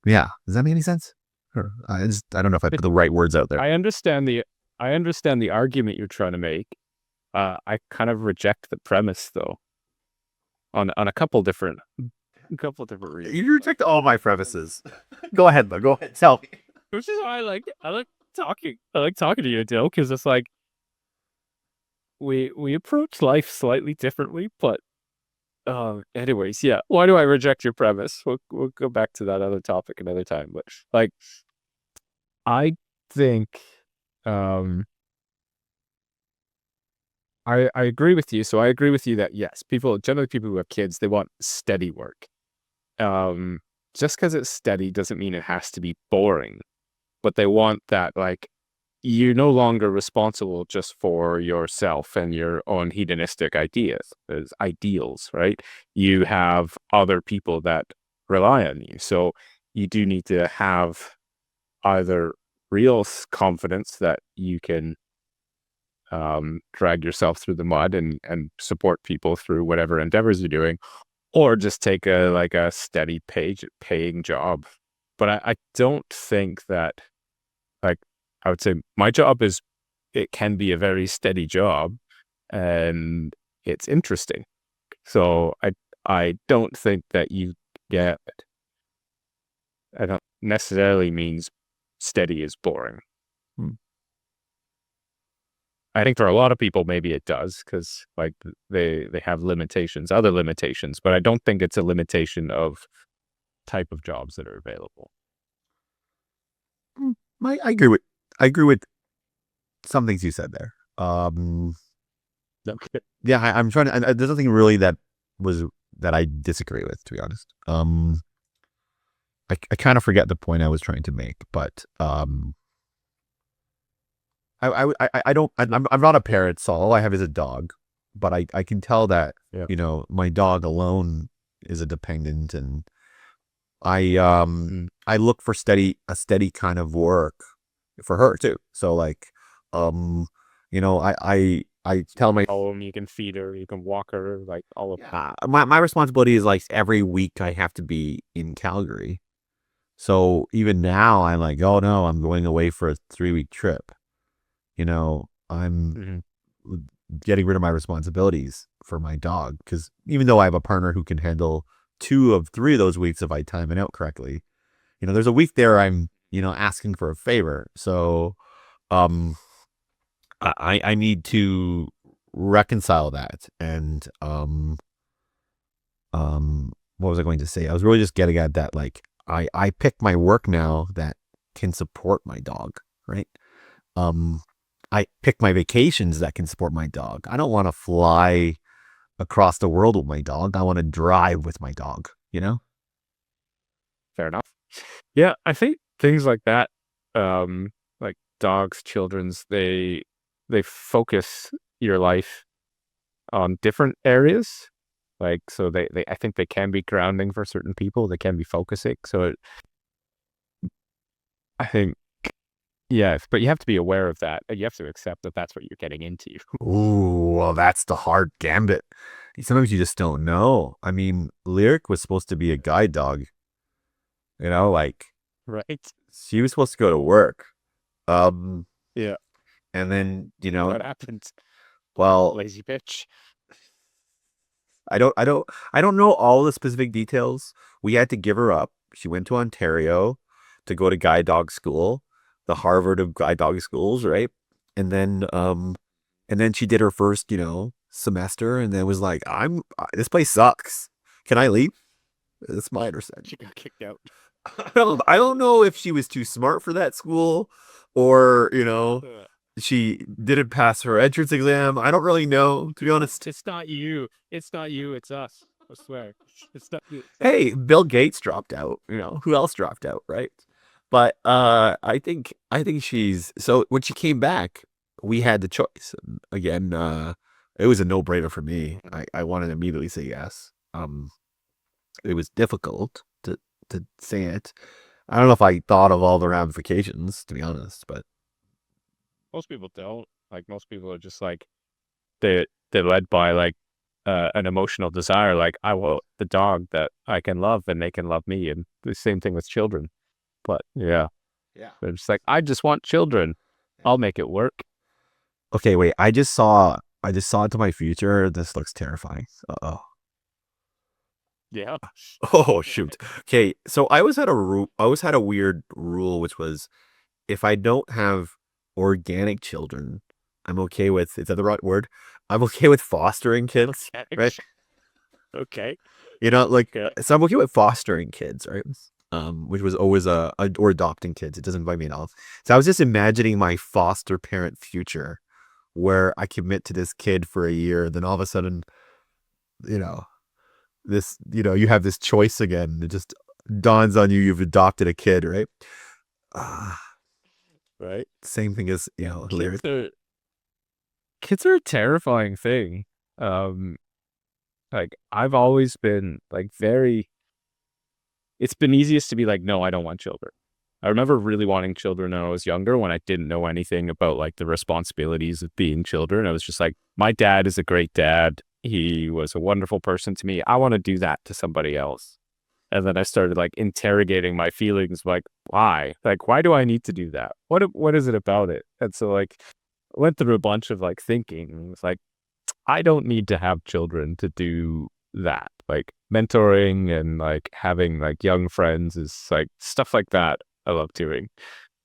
yeah. Does that make any sense? I don't know if I put the right words out there. I understand the argument you're trying to make. I kind of reject the premise though. On a couple different reasons. You reject all my premises. Go ahead, though. Go ahead. Tell me. Which is why I like talking. I like talking to you, Adil, because it's like we approach life slightly differently. But anyways, yeah. Why do I reject your premise? We'll go back to that other topic another time. But like, I think I agree with you. So I agree with you that yes, generally people who have kids, they want steady work. Just because it's steady doesn't mean it has to be boring, but they want that, like, you're no longer responsible just for yourself and your own hedonistic ideals, right? You have other people that rely on you. So you do need to have either real confidence that you can drag yourself through the mud and support people through whatever endeavors you're doing, or just take a steady paying job. But I don't think that, like, I would say my job it can be a very steady job and it's interesting. So I don't think that I don't necessarily means steady is boring. I think for a lot of people, maybe it does, because like they have other limitations, but I don't think it's a limitation of type of jobs that are available. I agree with some things you said there. Okay. Yeah, I'm trying to. There's nothing really that I disagree with, to be honest. I kind of forget the point I was trying to make, but I don't. I'm not a parent, so all I have is a dog. But I can tell that my dog alone is a dependent, and I look for a steady kind of work for her too. So like, I tell my home, you can feed her, you can walk her, like all of that. My responsibility is like every week I have to be in Calgary. So even now I'm like, oh no, I'm going away for a 3-week trip. I'm getting rid of my responsibilities for my dog, because even though I have a partner who can handle 2 of 3 of those weeks if I time it out correctly, there's a week there I'm, asking for a favor. So, um, I need to reconcile that. And, what was I going to say? I was really just getting at that, like, I pick my work now that can support my dog, right? I pick my vacations that can support my dog. I don't want to fly across the world with my dog. I want to drive with my dog, Fair enough. Yeah, I think things like that, like dogs, children's, they focus your life on different areas. Like, so they I think they can be grounding for certain people. They can be focusing. So I think, yes, but you have to be aware of that, and you have to accept that that's what you're getting into. Ooh, well, that's the hard gambit. Sometimes you just don't know. I mean, Lyric was supposed to be a guide dog, like Right? she was supposed to go to work. Um, Yeah. and then, What happened? well, Lazy bitch. I don't know all the specific details. We had to give her up. She went to Ontario to go to guide dog school, the Harvard of guide dog schools, right? And then she did her first, semester, and then was like, this place sucks. Can I leave? That's my understanding. She got kicked out. I don't know if she was too smart for that school, or she didn't pass her entrance exam. I don't really know, to be honest. It's not you. It's not you. It's us. I swear. It's not you. Hey, Bill Gates dropped out. Who else dropped out, right? But I think she's so when she came back, we had the choice. And again, it was a no-brainer for me. I wanted to immediately say yes. It was difficult to say it. I don't know if I thought of all the ramifications, to be honest, but Most people don't. Like, most people are just like, they're led by like an emotional desire. Like, I want the dog that I can love and they can love me. And the same thing with children. But yeah, yeah. they're just like, I just want children. I'll make it work. Okay, wait. I just saw into my future. This looks terrifying. Uh-oh. Yeah. Oh, shoot. Okay, so I always had a weird rule, which was if I don't have organic children, I'm okay with, is that the right word? I'm okay with fostering kids, right? Okay. Like, Yeah. so I'm okay with fostering kids, right? Which was always or adopting kids. It doesn't bite me at all. So I was just imagining my foster parent future where I commit to this kid for a year, then all of a sudden, you know, you have this choice again. It just dawns on you, you've adopted a kid, right? Ah, Right. same thing as, lyrics. Kids are a terrifying thing. Um, like, I've always been like it's been easiest to be like, no, I don't want children. I remember really wanting children when I was younger, when I didn't know anything about like the responsibilities of being children. I was just like, my dad is a great dad. He was a wonderful person to me. I want to do that to somebody else. And then I started like interrogating my feelings, like, why? Like, why do I need to do that? What is it about it? And so like I went through a bunch of like thinking, and it's like, I don't need to have children to do that. Like, mentoring and like having like young friends is like stuff like that I love doing.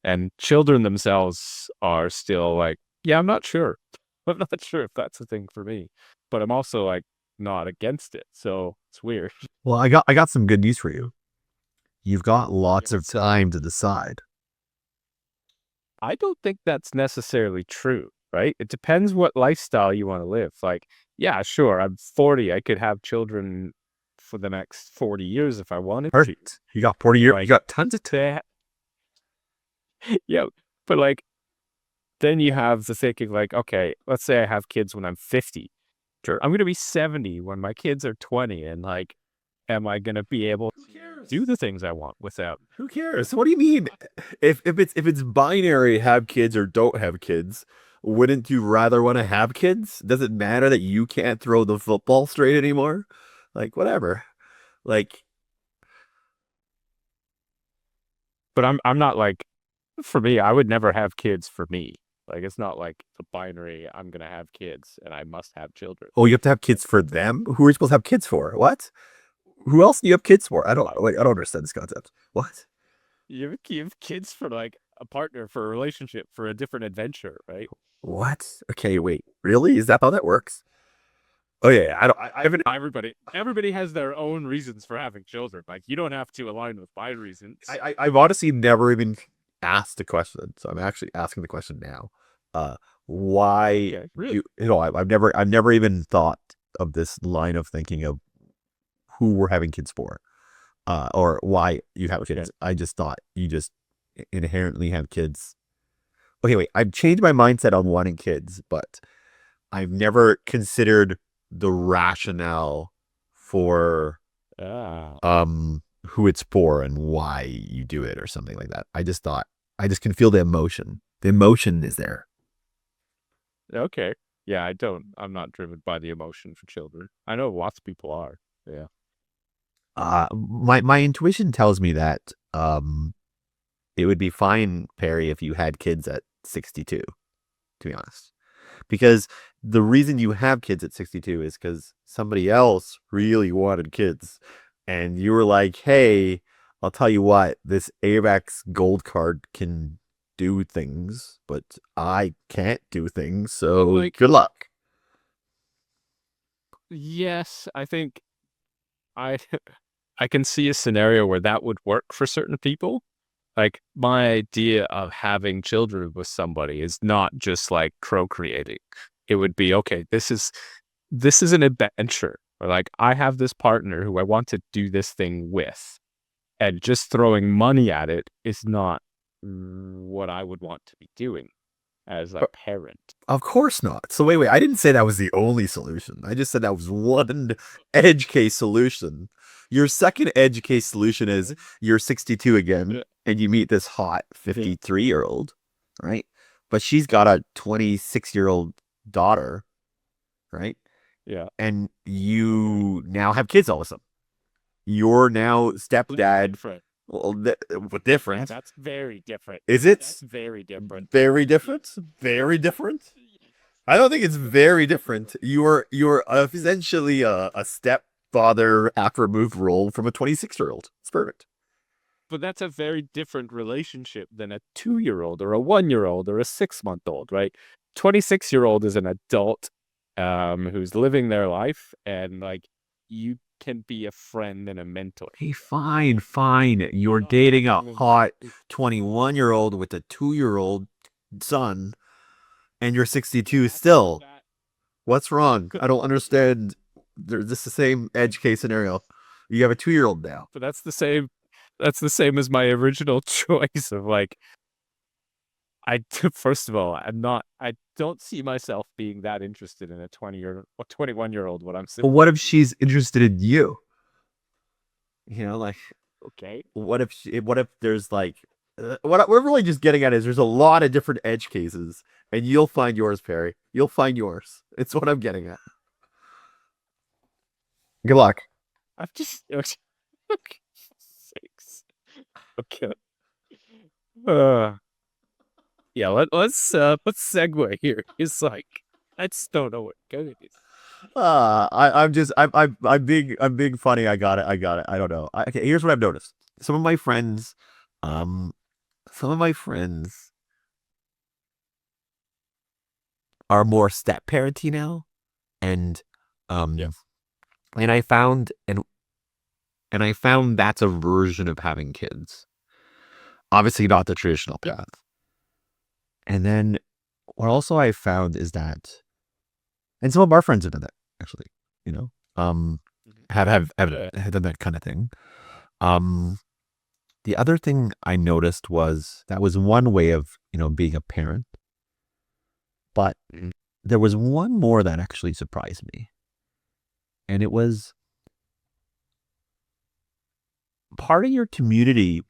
And children themselves are still like, yeah, I'm not sure. I'm not sure if that's a thing for me, but I'm also like not against it. So it's weird. Well, I got some good news for you. You've got lots of time to decide. I don't think that's necessarily true, right? It depends what lifestyle you want to live. Like, yeah, sure, I'm 40. I could have children for the next 40 years if I wanted to. Perfect. You got 40 years. Like, You got tons of time. Yeah, but like, then you have the thinking like, okay, let's say I have kids when I'm 50. Sure. I'm going to be 70 when my kids are 20. And like, am I going to be able to do the things I want without? Who cares? What do you mean? If it's binary, have kids or don't have kids, wouldn't you rather want to have kids? Does it matter that you can't throw the football straight anymore? Like, whatever. Like, But I'm not like, for me, I would never have kids for me. Like, it's not like the binary, I'm going to have kids and I must have children. oh, you have to have kids for them? Who are you supposed to have kids for? What? Who else do you have kids for? I don't understand this concept. What? you have kids for like a partner, for a relationship, for a different adventure, right? What? Okay, wait. Really? Is that how that works? Oh yeah, I don't. I haven't. Everybody has their own reasons for having children. Like you don't have to align with my reasons. I've honestly never even asked the question, so I'm actually asking the question now. Why Okay, really? I've never even thought of this line of thinking of who we're having kids for, or why you have Okay. kids. I just thought you just inherently have kids. Okay, wait. I've changed my mindset on wanting kids, but I've never considered the rationale for Ah, who it's for and why you do it or something like that. I just thought I just can feel the emotion. The emotion is there. okay. Yeah, I don't. I'm not driven by the emotion for children. I know lots of people are. Yeah. My intuition tells me that it would be fine, Perry, if you had kids at 62, to be honest. Because the reason you have kids at 62 is because somebody else really wanted kids. And you were like, hey, I'll tell you what, this Apex gold card can do things, but I can't do things. So Like, good luck. yes, I think I I can see a scenario where that would work for certain people. Like my idea of having children with somebody is not just like procreating. It would be okay, this is an adventure. Or like I have this partner who I want to do this thing with. And just throwing money at it is not what I would want to be doing as a parent. Of course not. So wait, I didn't say that was the only solution. I just said that was one edge case solution. Your second edge case solution is you're 62 again Yeah. and you meet this hot 53-year-old, right? But she's got a 26-year-old daughter, right? Yeah. And you now have kids all of a sudden. You're now stepdad. Different. Well, Yeah, different. that's very different. Is it That's very different. very different? Very different? I don't think it's very different. You're essentially a stepfather after removed role from a 26-year-old. It's perfect. But that's a very different relationship than a 2-year-old or a 1-year-old or a 6-month-old, right? 26-year-old is an adult who's living their life, and like you can be a friend and a mentor. Hey, fine. You're dating a hot 21-year-old with a 2-year-old son, and you're 62 still. What's wrong? I don't understand. This is the same edge case scenario. You have a 2-year-old now. But that's the same as my original choice of like first of all, I don't see myself being that interested in a 21-year-old when I'm But what if she's interested in you? You know, like, okay. what if there's like, what we're really just getting at is there's a lot of different edge cases, and you'll find yours, Perry. You'll find yours. It's what I'm getting at. Good luck. I'm just okay. Sakes. Okay. Uh, yeah, let's segue here. It's like I just don't know what good it is. I'm being funny. I got it. I don't know. Okay, here's what I've noticed. Some of my friends, um, some of my friends are more step parenty now, and Yes. and I found that's a version of having kids. Obviously, not the traditional path. And then what also I found is that, and some of our friends have done that actually, you know, have done that kind of thing. The other thing I noticed was that was one way of, being a parent, but there was one more that actually surprised me. And it was part of your community.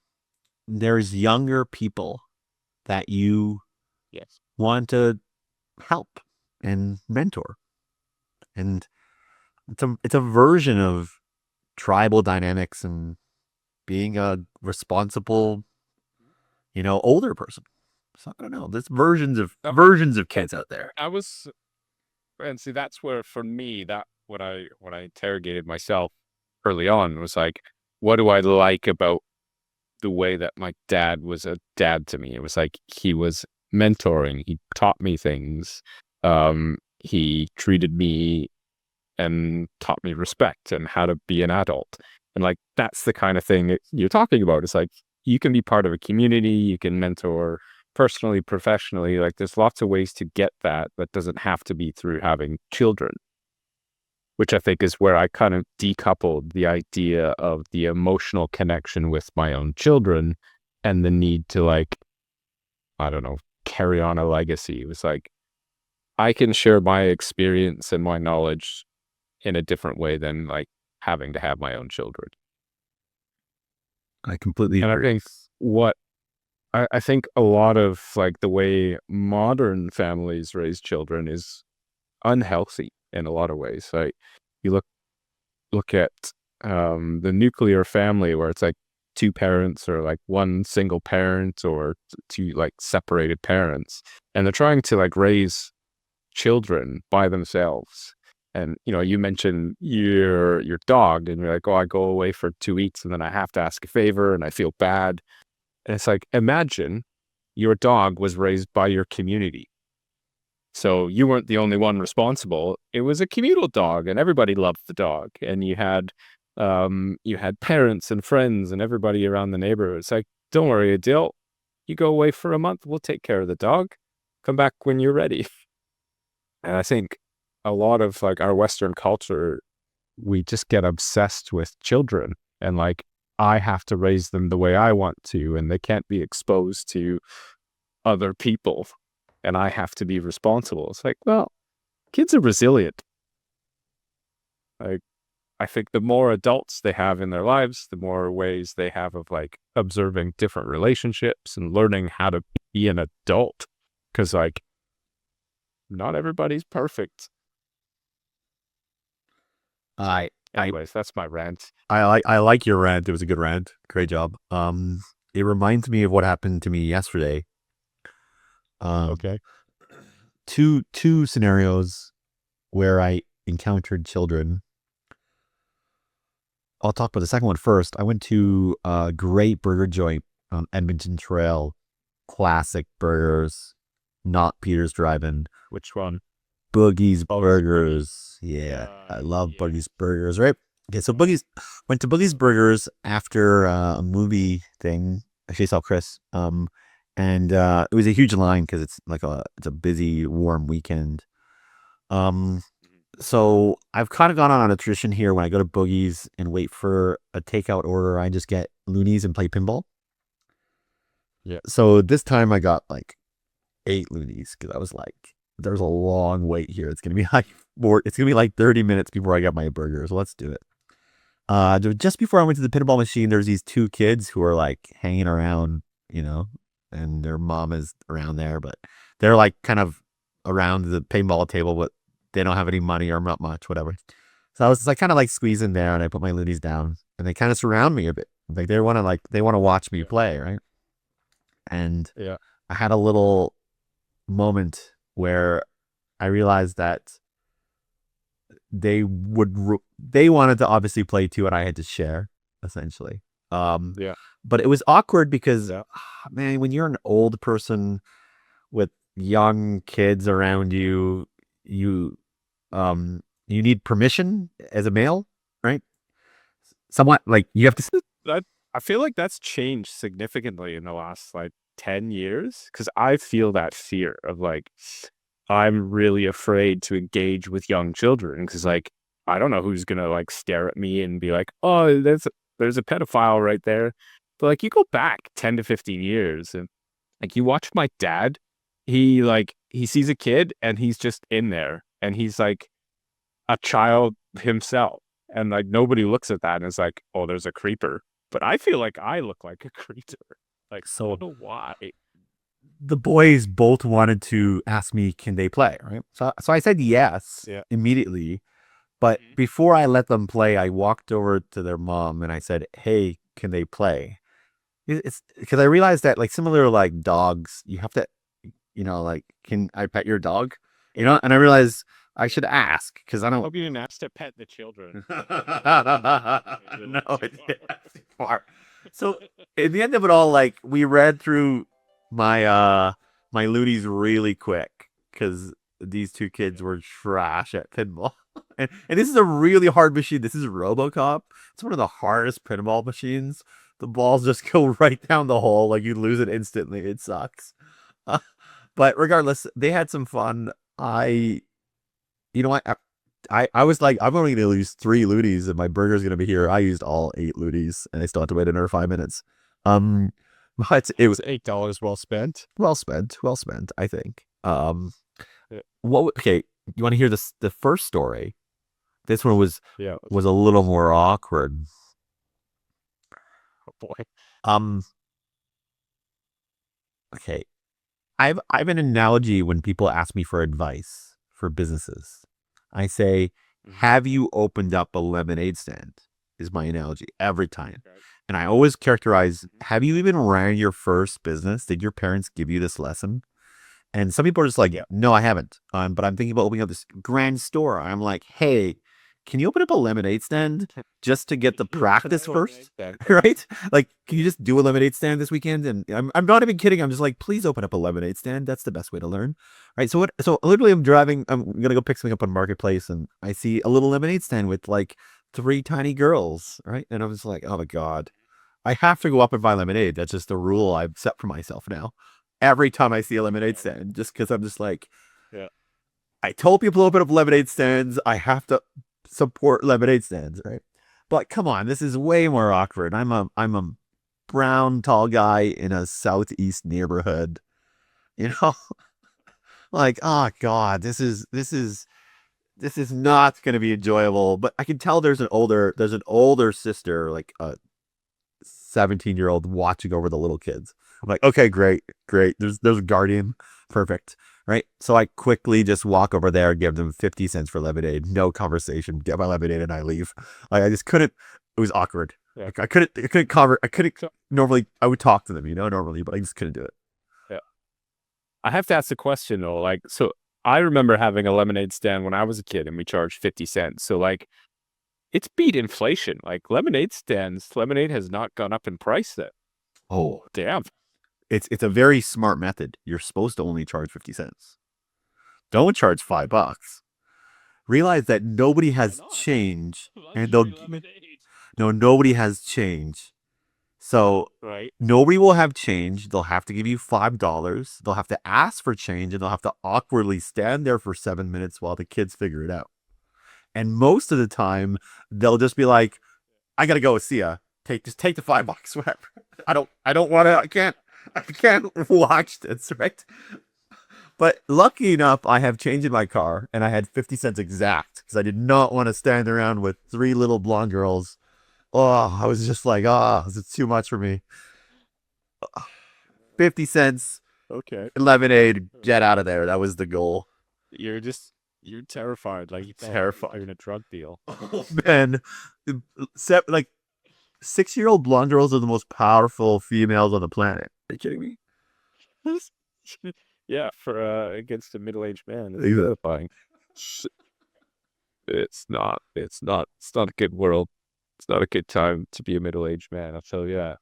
There's younger people that you Yes. want to help and mentor. And it's a version of tribal dynamics and being a responsible, older person. So I don't know. There's versions of kids out there. And see, that's where for me that when I interrogated myself early on was like, what do I like about the way that my dad was a dad to me. It was like he was mentoring. He taught me things. He treated me and taught me respect and how to be an adult. And like that's the kind of thing that you're talking about. It's like you can be part of a community, you can mentor personally, professionally. Like there's lots of ways to get that doesn't have to be through having children, which I think is where I kind of decoupled the idea of the emotional connection with my own children and the need to, like, I don't know, carry on a legacy. It was like, I can share my experience and my knowledge in a different way than like having to have my own children. I completely And I agree. think I think a lot of like the way modern families raise children is unhealthy in a lot of ways. Like you look at the nuclear family where it's like two parents or like one single parent or two like separated parents, and they're trying to like raise children by themselves. And you mentioned your dog, and you're like, oh, I go away for 2 weeks and then I have to ask a favor and I feel bad. And it's like, imagine your dog was raised by your community. So you weren't the only one responsible. It was a communal dog and everybody loved the dog. And you had parents and friends and everybody around the neighborhood. It's like, don't worry, Adil, you go away for a month. We'll take care of the dog. Come back when you're ready. And I think a lot of like our Western culture, we just get obsessed with children and like, I have to raise them the way I want to, and they can't be exposed to other people, and I have to be responsible. It's like, well, kids are resilient. Like, I think the more adults they have in their lives, the more ways they have of like observing different relationships and learning how to be an adult. Because like, not everybody's perfect. Anyways, that's my rant. I like your rant. It was a good rant. Great job. It reminds me of what happened to me yesterday. Okay. Two scenarios where I encountered children. I'll talk about the second one first. I went to a great burger joint on Edmonton Trail. Classic burgers, not Peter's Drive-In. Which one? Boogie's Burgers. Yeah, I love Boogie's Burgers, right? Okay, so went to Boogie's Burgers after a movie thing. Actually, saw Chris. And it was a huge line because it's a busy, warm weekend. So I've kind of gone on a tradition here. When I go to Boogie's and wait for a takeout order, I just get loonies and play pinball. Yeah. So this time I got like 8 loonies because I was like, there's a long wait here. It's gonna be like 30 minutes before I get my burger. So let's do it. Just before I went to the pinball machine, there's these 2 kids who are like hanging around, and their mom is around there, but they're like kind of around the pinball table, but they don't have any money or not much, whatever. So I was just like kind of like squeezing there, and I put my loonies down, and they kind of surround me a bit. Like they want to watch me play, right? And Yeah. I had a little moment where I realized that they wanted to obviously play too, and I had to share essentially. Yeah. But it was awkward because, man, when you're an old person with young kids around you, you need permission as a male, right? Somewhat like you have to. I feel like that's changed significantly in the last like 10 years because I feel that fear of like, I'm really afraid to engage with young children because like, I don't know who's going to like stare at me and be like, oh, there's a pedophile right there. But like, you go back 10 to 15 years and like, you watch my dad, he sees a kid and he's just in there and he's like a child himself. And like, nobody looks at that and is like, oh, there's a creeper. But I feel like I look like a creeper. Like, so I don't know why. The boys both wanted to ask me, can they play, right? So I said yes immediately. But before I let them play, I walked over to their mom and I said, hey, can they play? It's because I realized that like similar to like dogs, you have to, like, can I pet your dog? And I realized I should ask because I don't. I hope you didn't ask to pet the children. No, it's too far. So in the end of it all, like we read through my loonies really quick because these two kids were trash at pinball. And this is a really hard machine. This is RoboCop. It's one of the hardest pinball machines. The balls just go right down the hole, like you lose it instantly. It sucks. Uh, but regardless, they had some fun. You know what? I was like, I'm only gonna lose 3 loonies, and my burger's gonna be here. I used all 8 loonies, and I still have to wait another 5 minutes. Um, but it was $8 well spent. well spent, well spent. I think. Yeah. Okay, you want to hear the first story? This one Yeah. was a little more awkward. Oh boy. Um, okay, I've an analogy when people ask me for advice for businesses. I say, have you opened up a lemonade stand? Is my analogy every time. Okay. And I always characterize, have you even ran your first business? Did your parents give you this lesson? And some people are just like, Yeah. no, I haven't. But I'm thinking about opening up this grand store. I'm like, hey, can you open up a lemonade stand just to get the practice first? Right? Like, can you just do a lemonade stand this weekend? And I'm not even kidding. I'm just like, please open up a lemonade stand. That's the best way to learn. Right. So literally I'm driving, I'm gonna go pick something up on Marketplace, and I see a little lemonade stand with like 3 tiny girls. Right. And I was like, oh my God. I have to go up and buy lemonade. That's just a rule I've set for myself now. Every time I see a lemonade stand, just because I'm just like, Yeah. I told people to open up lemonade stands. I have to support lemonade stands, right? But come on, this is way more awkward. I'm a brown tall guy in a southeast neighborhood. You know, like, oh God, this is not going to be enjoyable. But I can tell there's an older sister, like a 17-year-old watching over the little kids. I'm like, okay, great, great. There's a guardian. Perfect. Right. So I quickly just walk over there, give them 50 cents for lemonade, no conversation, get my lemonade, and I leave. Like, I just couldn't, it was awkward. Yeah. Like, I couldn't So, normally, I would talk to them, normally, but I just couldn't do it. yeah. I have to ask the question though. Like, so I remember having a lemonade stand when I was a kid, and we charged 50 cents. So like, it's beat inflation. Like lemonade has not gone up in price then. Oh, Damn. it's a very smart method. You're supposed to only charge 50 cents. Don't charge $5. Realize that nobody Why has not? change, and Luxury lemonade. no, nobody has change. So Right. nobody will have change. They'll have to give you $5. They'll have to ask for change, and they'll have to awkwardly stand there for 7 minutes while the kids figure it out. And most of the time, they'll just be like, "I gotta go. See ya. Just take the $5, whatever. I don't want to. I can't watch this, right?" But lucky enough, I have change in my car, and I had 50 cents exact because I did not want to stand around with 3 little blonde girls. Oh, I was just like, this is too much for me. 50 cents, Okay. lemonade, get out of there. That was the goal. You're terrified. Like, Terrified. you're in a drug deal. Oh, man. Like 6-year-old blonde girls are the most powerful females on the planet. Are you kidding me? Yeah, for against a middle-aged man, it's Yeah. terrifying. It's not a good world. It's not a good time to be a middle-aged man, I'll tell you that.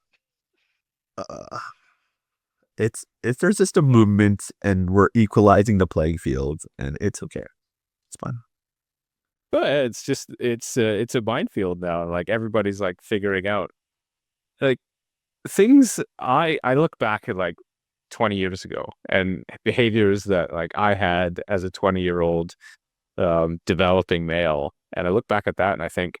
Uh, it's there's just a movement, and we're equalizing the playing field, and it's okay. It's fun. But it's a minefield now. Like everybody's like figuring out like things. I look back at like 20 years ago and behaviors that like I had as a 20-year-old developing male, and I look back at that and I think,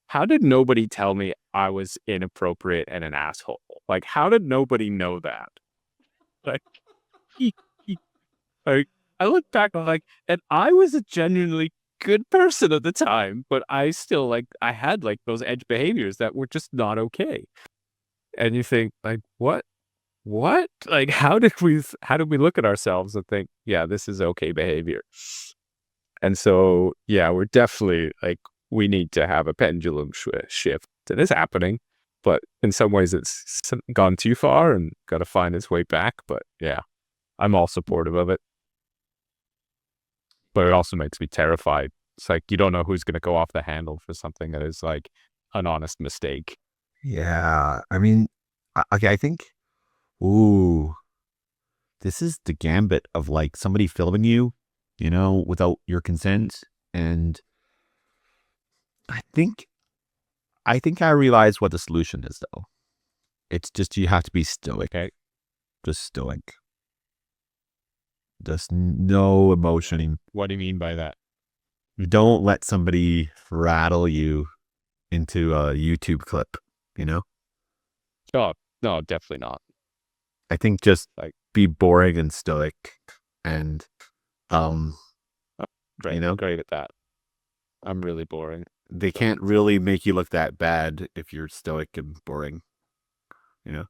how did nobody tell me I was inappropriate and an asshole? Like, how did nobody know that? Like, like I look back on like, and I was a genuinely good person at the time, but I still like I had like those edge behaviors that were just not okay. And you think like, what? Like, how did we look at ourselves and think, yeah, this is okay behavior? And so, yeah, we're definitely like, we need to have a pendulum shift. It is happening, but in some ways it's gone too far and got to find its way back. But yeah, I'm all supportive of it. But it also makes me terrified. It's like, you don't know who's going to go off the handle for something that is like an honest mistake. Yeah. I mean, okay, I think, ooh, this is the gambit of like somebody filming you, without your consent. And I think, I realize what the solution is though. It's just you have to be stoic. Okay. Just stoic. Just no emotion. What do you mean by that? Don't let somebody rattle you into a YouTube clip, you know? Oh, no, definitely not. I think just Like, be boring and stoic and um, great, great at that. I'm really boring. they can't really make you look that bad if you're stoic and boring, you know?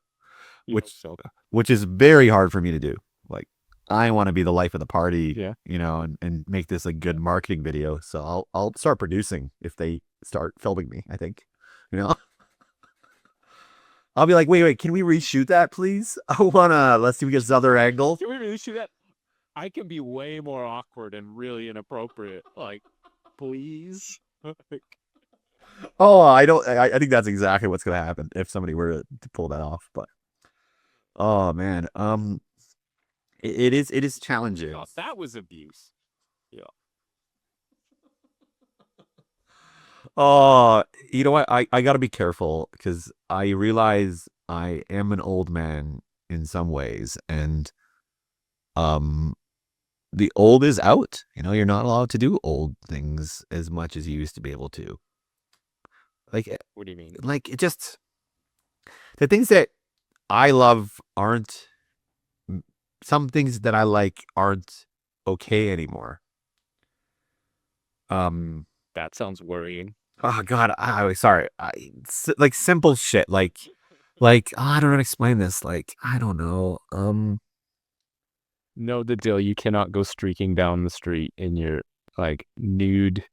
Which is very hard for me to do. Like I want to be the life of the party, Yeah. and make this a good marketing video. So I'll start producing if they start filming me, I think. You know? I'll be like, wait, can we reshoot that, please? Let's see if we get this other angle. Can we really shoot that? I can be way more awkward and really inappropriate. Like, please. Oh, I think that's exactly what's gonna happen if somebody were to pull that off. But oh man, it is challenging. Oh, that was abuse. Yeah. Oh, you know what? I gotta be careful because I realize I am an old man in some ways, and um, the old is out. You're not allowed to do old things as much as you used to be able to. Like, What do you mean? like it just the things that I love aren't some things that I like aren't okay anymore. That sounds worrying. Oh God, sorry. Like simple shit, like I don't know how to explain this. Like I don't know. Know the deal. You cannot go streaking down the street in your like nude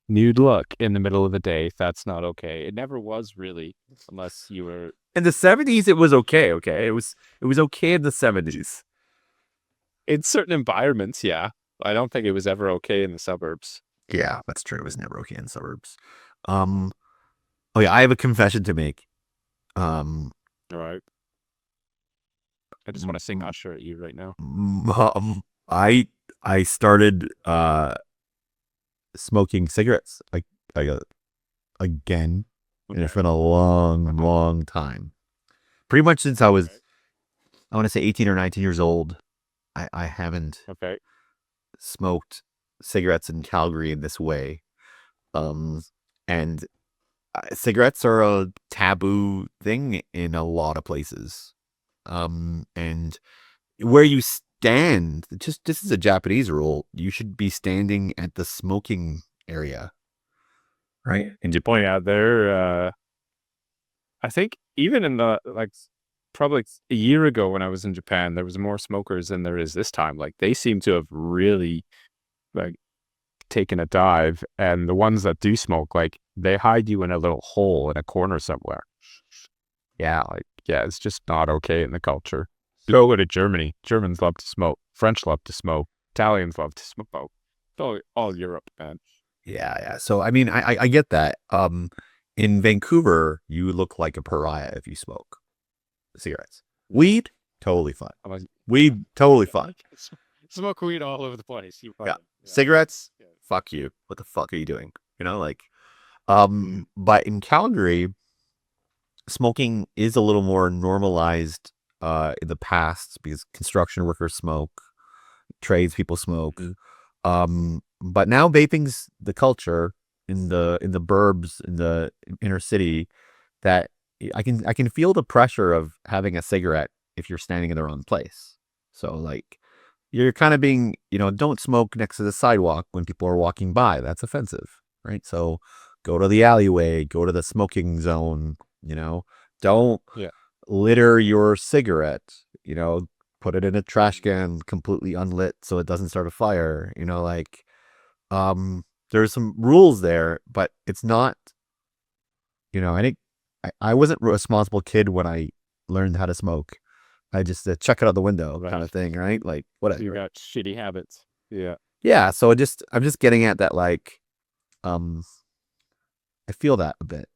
look in the middle of the day. That's not okay. It never was really, unless you were In the '70s, it was okay. Okay, it was okay in the '70s. in certain environments. Yeah, I don't think it was ever okay in the suburbs. Yeah, that's true. It was never okay in suburbs. Um. Oh yeah, I have a confession to make. Um. All right. I just want to sing Usher at you right now. I started smoking cigarettes like again, and it's been a long time. Pretty much since I was, I want to say 18 or 19 years old. I haven't Okay. smoked cigarettes in Calgary in this way. And cigarettes are a taboo thing in a lot of places. And where you stand, just this is a Japanese rule. You should be standing at the smoking area, right? And you point out there, I think even in the like probably a year ago when I was in Japan, there was more smokers than there is this time. Like they seem to have really like taken a dive, and the ones that do smoke, like they hide you in a little hole in a corner somewhere. Yeah, like yeah, it's just not okay in the culture. Go to Germany. Germans love to smoke. French love to smoke. Italians love to smoke. All Europe, man. Yeah. So I mean, I get that. In Vancouver, you look like a pariah if you smoke cigarettes. Weed, totally fine. Weed, totally fine. Smoke weed all over the place. Yeah. Cigarettes, fuck you. What the fuck are you doing? But in Calgary, smoking is a little more normalized in the past because construction workers smoke, tradespeople smoke. But now vaping's the culture in the burbs, in the inner city, that I can feel the pressure of having a cigarette if you're standing in the wrong place. So like you're kind of being, don't smoke next to the sidewalk when people are walking by. That's offensive, right? So go to the alleyway, go to the smoking zone, don't litter your cigarette, put it in a trash can completely unlit so it doesn't start a fire, there's some rules there, but it's not, I think I wasn't a responsible kid when I learned how to smoke. I just chuck it out the window kind of thing, right? Like whatever. You got shitty habits. Yeah. Yeah. So I'm just getting at that, like, I feel that a bit.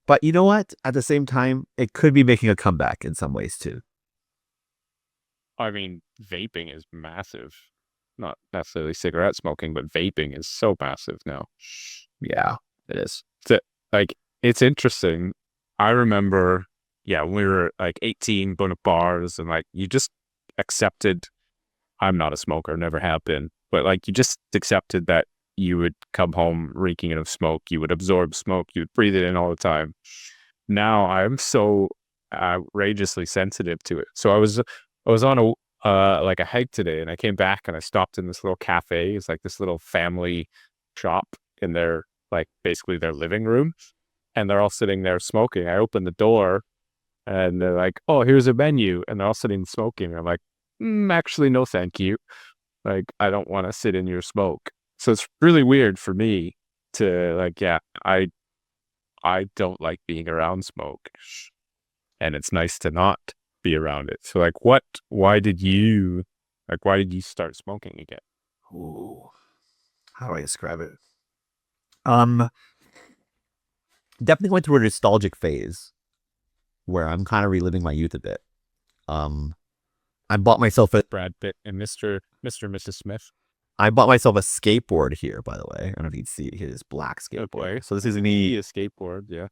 But you know what? At the same time, it could be making a comeback in some ways too. I mean, vaping is massive. Not necessarily cigarette smoking, but vaping is so massive now. Yeah, it is. So, like, it's interesting. I remember, yeah, when we were like 18, going to bars, and like you just accepted. I'm not a smoker, never have been, but like you just accepted that you would come home reeking of smoke. You would absorb smoke. You would breathe it in all the time. Now I'm so outrageously sensitive to it. So I was on like a hike today, and I came back and I stopped in this little cafe. It's like this little family shop in their like basically their living room, and they're all sitting there smoking. I opened the door, and they're like, "Oh, here's a menu," and they're all sitting smoking. I'm like, "Actually, no, thank you. Like, I don't want to sit in your smoke." So it's really weird for me to like, yeah, I don't like being around smoke, and it's nice to not be around it. So like, why did you start smoking again? Ooh, how do I describe it? Um, Definitely went through a nostalgic phase where I'm kind of reliving my youth a bit. Um, I bought myself a Brad Pitt and Mr. and Mrs. Smith. skateboard here, by the way. I don't know if you can see it here, this black skateboard. Okay. So this is A me. skateboard, yeah.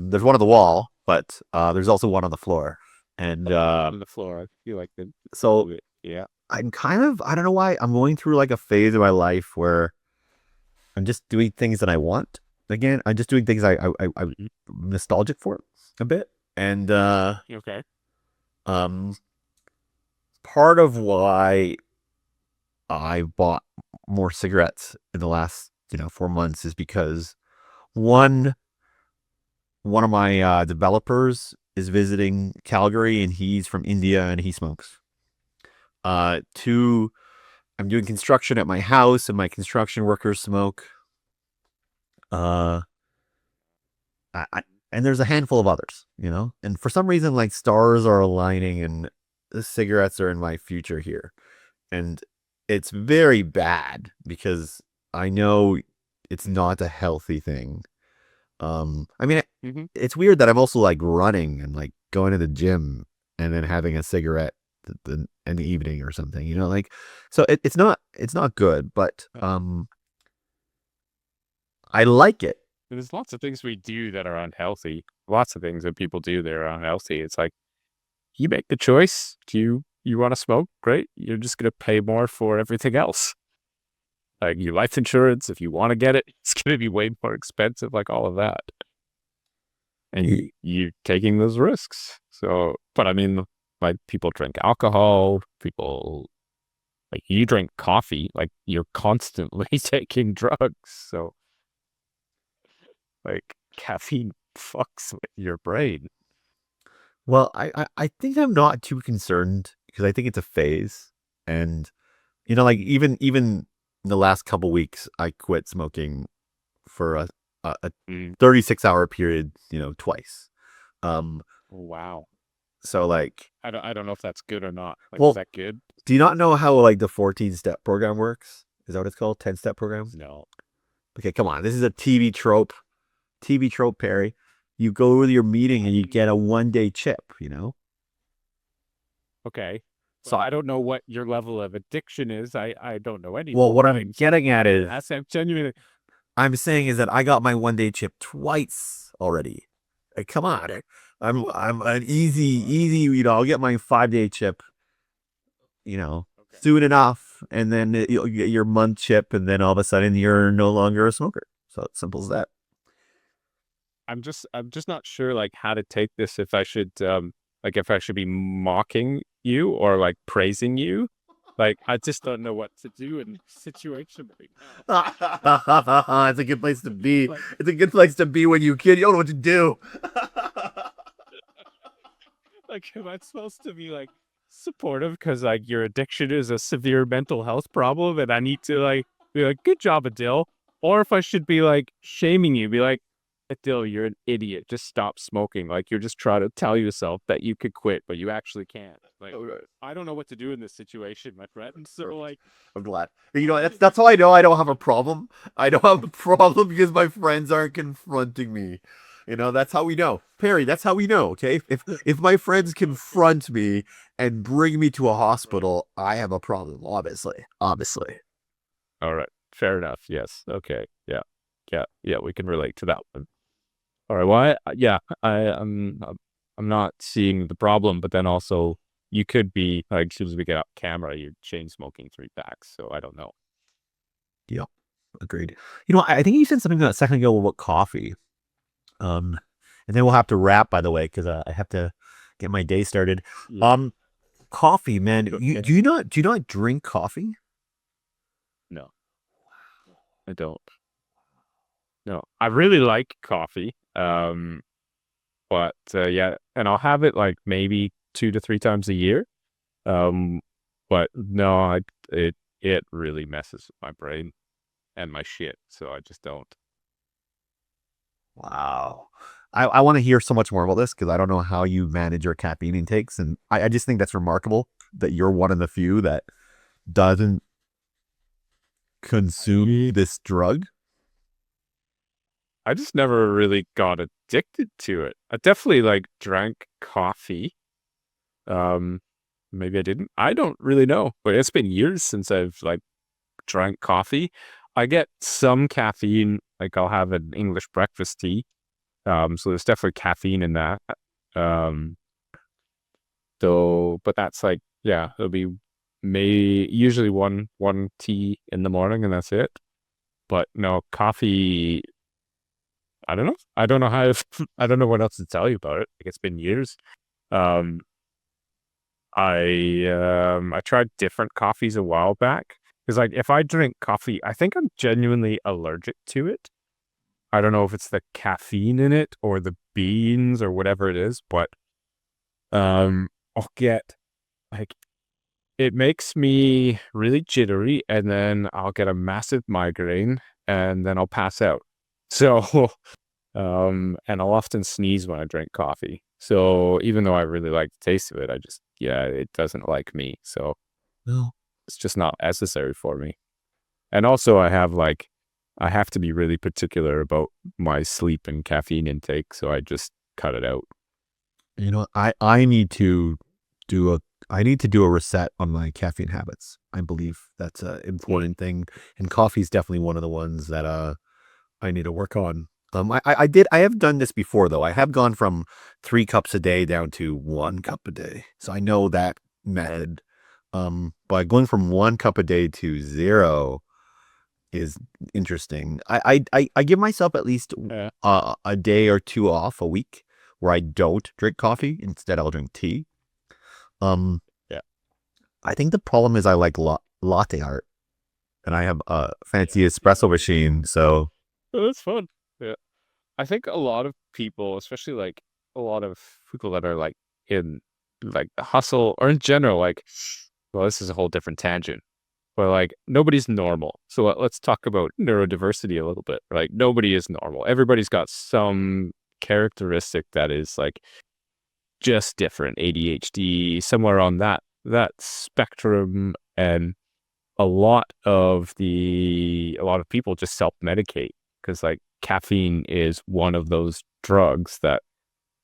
There's one on the wall, but there's also one on the floor. And On the floor. I feel like the so yeah. I'm kind of, I don't know why, I'm going through like a phase of my life where I'm just doing things that I want. Again, I'm just doing things I'm nostalgic for a bit. And Okay. um part of why I bought more cigarettes in the last 4 months is because one of my developers is visiting Calgary, and he's from India and he smokes. Two, I'm doing construction at my house and my construction workers smoke. Uh, and there's a handful of others, and for some reason, like stars are aligning and the cigarettes are in my future here. And it's very bad because I know it's not a healthy thing. I mean, Mm-hmm. it's weird that I'm also like running and like going to the gym and then having a cigarette in the evening or something, like, so it's not good, but I like it. There's lots of things we do that are unhealthy. Lots of things that people do that are unhealthy. It's like you make the choice. Do you want to smoke? Great. You're just gonna pay more for everything else. Like your life insurance, if you want to get it, it's gonna be way more expensive, like all of that. And you're taking those risks. So, but I mean, like people drink alcohol, people like you drink coffee, like you're constantly taking drugs. So, like caffeine fucks with your brain. Well, I think I'm not too concerned because I think it's a phase. And like even in the last couple weeks, I quit smoking for a 36-hour period, twice. Wow. So like, I don't know if that's good or not. Like, well, is that good? do you not know how like the 14-step program works? Is that what it's called? 10-step program? No. Okay, come on. This is a TV trope. TV trope, Perry. You go to your meeting and you get a 1-day chip, Okay. So So I don't know what your level of addiction is. I don't know anything. Well, what I'm getting at is, I'm genuinely. I'm saying is that I got my 1-day chip twice already. Like, come on. I'm an easy, I'll get my 5-day chip, Okay. soon enough, and then you'll get your month chip, and then all of a sudden you're no longer a smoker. So it's simple as that. I'm just not sure like how to take this. If I should if I should be mocking you or like praising you. Like I just don't know what to do in this situation right now. It's a good place to be. Like, It's a good place to be when you kid. You don't know what to do. like am I supposed to be like supportive because like your addiction is a severe mental health problem and I need to like be like good job Adil, or if I should be like shaming you, be like Adil, you're an idiot, just stop smoking, like you're just trying to tell yourself that you could quit but you actually can't. Like I don't know what to do in this situation, my friend. So like I'm glad. That's how I know I don't have a problem. I don't have a problem because my friends aren't confronting me. That's how we know. Perry, that's how we know, okay? If my friends confront me and bring me to a hospital, I have a problem, obviously. Obviously. All right. Fair enough. Yes. Okay. Yeah. Yeah. Yeah. We can relate to that one. All right. Well, yeah, I'm not seeing the problem, but then also you could be like, as soon as we get up camera, you're chain smoking 3 packs. So I don't know. Yep. Agreed. I think you said something a second ago about coffee. Um, and then we'll have to wrap, by the way, because I have to get my day started. Yeah. Coffee, man. Okay. Do you not drink coffee? No, I don't. No, I really like coffee. But yeah, and I'll have it like maybe 2 to 3 times a year. Um, but no, it really messes with my brain and my shit, so I just don't. Wow. I want to hear so much more about this because I don't know how you manage your caffeine intakes. And I just think that's remarkable that you're one of the few that doesn't consume this drug. I just never really got addicted to it. I definitely like drank coffee. Um, maybe I didn't. I don't really know, but it's been years since I've like drank coffee. I get some caffeine, like I'll have an English breakfast tea. So there's definitely caffeine in that. Um, but that's like, yeah, it'll be usually one tea in the morning and that's it. But no, coffee, I don't know. I don't know how I don't know what else to tell you about it. Like it's been years. Um, I tried different coffees a while back because like if I drink coffee, I think I'm genuinely allergic to it. I don't know if it's the caffeine in it or the beans or whatever it is, but I'll get like it makes me really jittery and then I'll get a massive migraine and then I'll pass out. So and I'll often sneeze when I drink coffee. So even though I really like the taste of it, yeah, it doesn't like me. So No. it's just not necessary for me. And also I have to be really particular about my sleep and caffeine intake, so I just cut it out. I need to do a reset on my caffeine habits. I believe that's an important thing, and coffee is definitely one of the ones that I need to work on. I have done this before though. I have gone from 3 cups a day down to 1 cup a day. So I know that method. But going from 1 cup a day to zero is interesting. I give myself at least Yeah. a day or two off a week where I don't drink coffee. Instead, I'll drink tea. Um, Yeah. I think the problem is I like latte art, and I have a fancy espresso machine. So Oh, that's fun. Yeah. I think a lot of people, especially like a lot of people that are like in like the hustle or in general, like, well, this is a whole different tangent, but like nobody's normal. So let's talk about neurodiversity a little bit. Like nobody is normal. Everybody's got some characteristic that is like just different. ADHD, somewhere on that spectrum, and a lot of people just self-medicate because like caffeine is one of those drugs that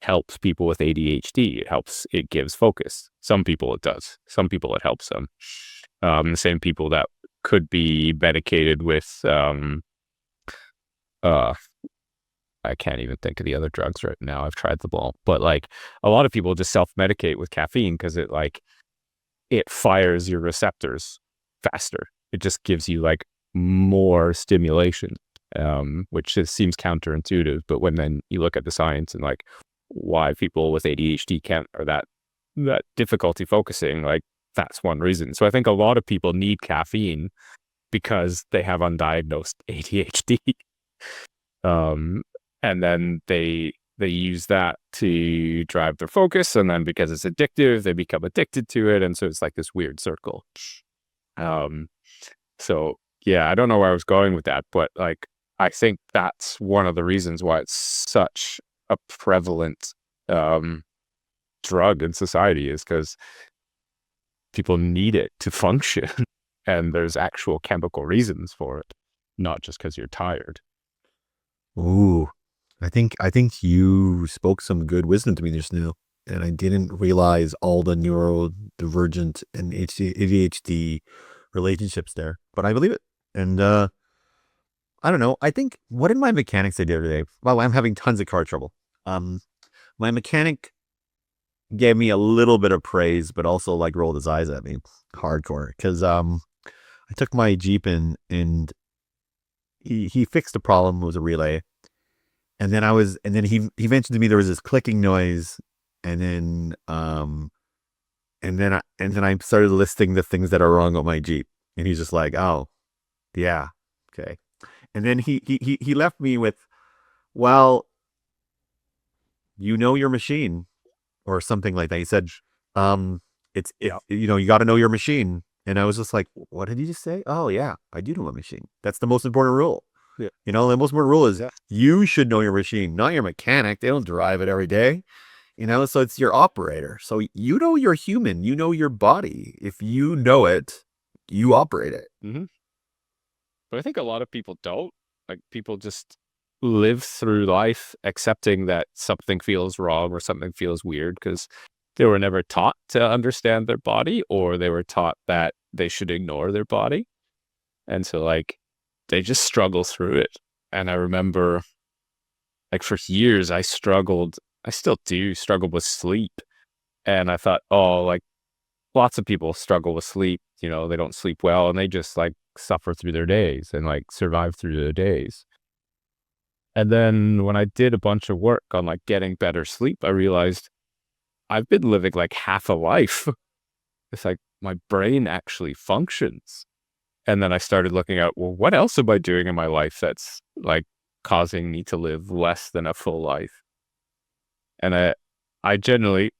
helps people with ADHD. It gives focus. Some people it does. Some people it helps them. The same people that could be medicated with uh I can't even think of the other drugs right now. I've tried them all. But like a lot of people just self-medicate with caffeine because it fires your receptors faster. It just gives you like more stimulation, which just seems counterintuitive. But when then you look at the science and like why people with ADHD can't or that difficulty focusing, like that's one reason. So I think a lot of people need caffeine because they have undiagnosed ADHD. Um, and then they use that to drive their focus, and then because it's addictive, they become addicted to it, and so it's like this weird circle. Um, so yeah, I don't know where I was going with that, but like I think that's one of the reasons why it's such a prevalent um drug in society is because people need it to function, and there's actual chemical reasons for it, not just because you're tired. ooh. I think you spoke some good wisdom to me just now, and I didn't realize all the neurodivergent and ADHD relationships there, but I believe it. And I don't know. I think what did my mechanic say the other day? Well, I'm having tons of car trouble. Um, my mechanic gave me a little bit of praise, but also like rolled his eyes at me hardcore because I took my Jeep in and he fixed the problem. It was a relay, and then he mentioned to me there was this clicking noise, and then I started listing the things that are wrong with my Jeep, and he's just like, oh yeah, okay, and then he left me with, well, you know your machine or something like that. He said, it's Yeah. you got to know your machine. And I was just like, what did he just say? Oh yeah, I do know my machine. That's the most important rule. Yeah. The most important rule is Yeah. you should know your machine, not your mechanic. They don't drive it every day. So it's your operator. So you're human. You know your body. If you know it, you operate it. Mm-hmm. But I think a lot of people don't. Like people just live through life accepting that something feels wrong or something feels weird because they were never taught to understand their body, or they were taught that they should ignore their body. And so like they just struggle through it. And I remember like for years I still do struggle with sleep. And I thought, oh, like lots of people struggle with sleep. They don't sleep well and they just like suffer through their days and like survive through their days. And then when I did a bunch of work on like getting better sleep, I realized I've been living like half a life. It's like my brain actually functions. And then I started looking at, well, what else am I doing in my life that's like causing me to live less than a full life? And I generally,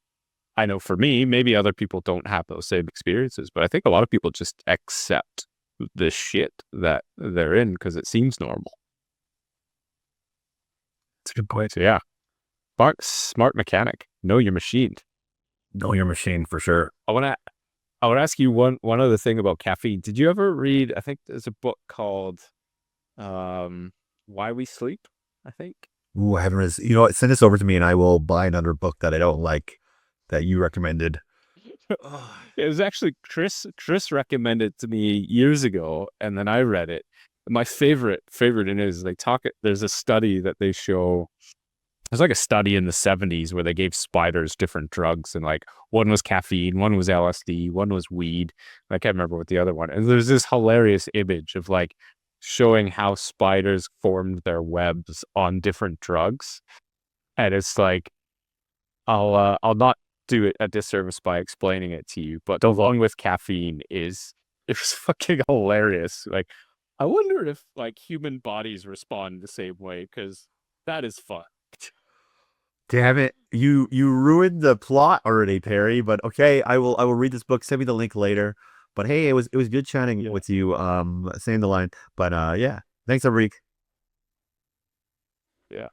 I know for me, maybe other people don't have those same experiences, but I think a lot of people just accept the shit that they're in because it seems normal. That's a good point. So yeah, smart mechanic, know your machine. Know your machine for sure. I want to ask you one other thing about caffeine. Did you ever read? I think there's a book called "Why We Sleep." I think. Ooh, I haven't read this. You know what? Send this over to me and I will buy another book that I don't like that you recommended. It was actually Chris recommended to me years ago, and then I read it. My favorite in it is there's a study that they show. There's like a study in the 70s where they gave spiders different drugs, and like one was caffeine, one was LSD, one was weed. I can't remember what the other one. And there's this hilarious image of like showing how spiders formed their webs on different drugs. And it's like I'll not do it a disservice by explaining it to you, but the one with caffeine is it's fucking hilarious. Like I wonder if like human bodies respond the same way because that is fun. Damn it. You ruined the plot already, Perry, but okay, I will read this book. Send me the link later. But hey, it was good chatting Yeah. with you, saying the line. But yeah. Thanks, Arik. Yeah.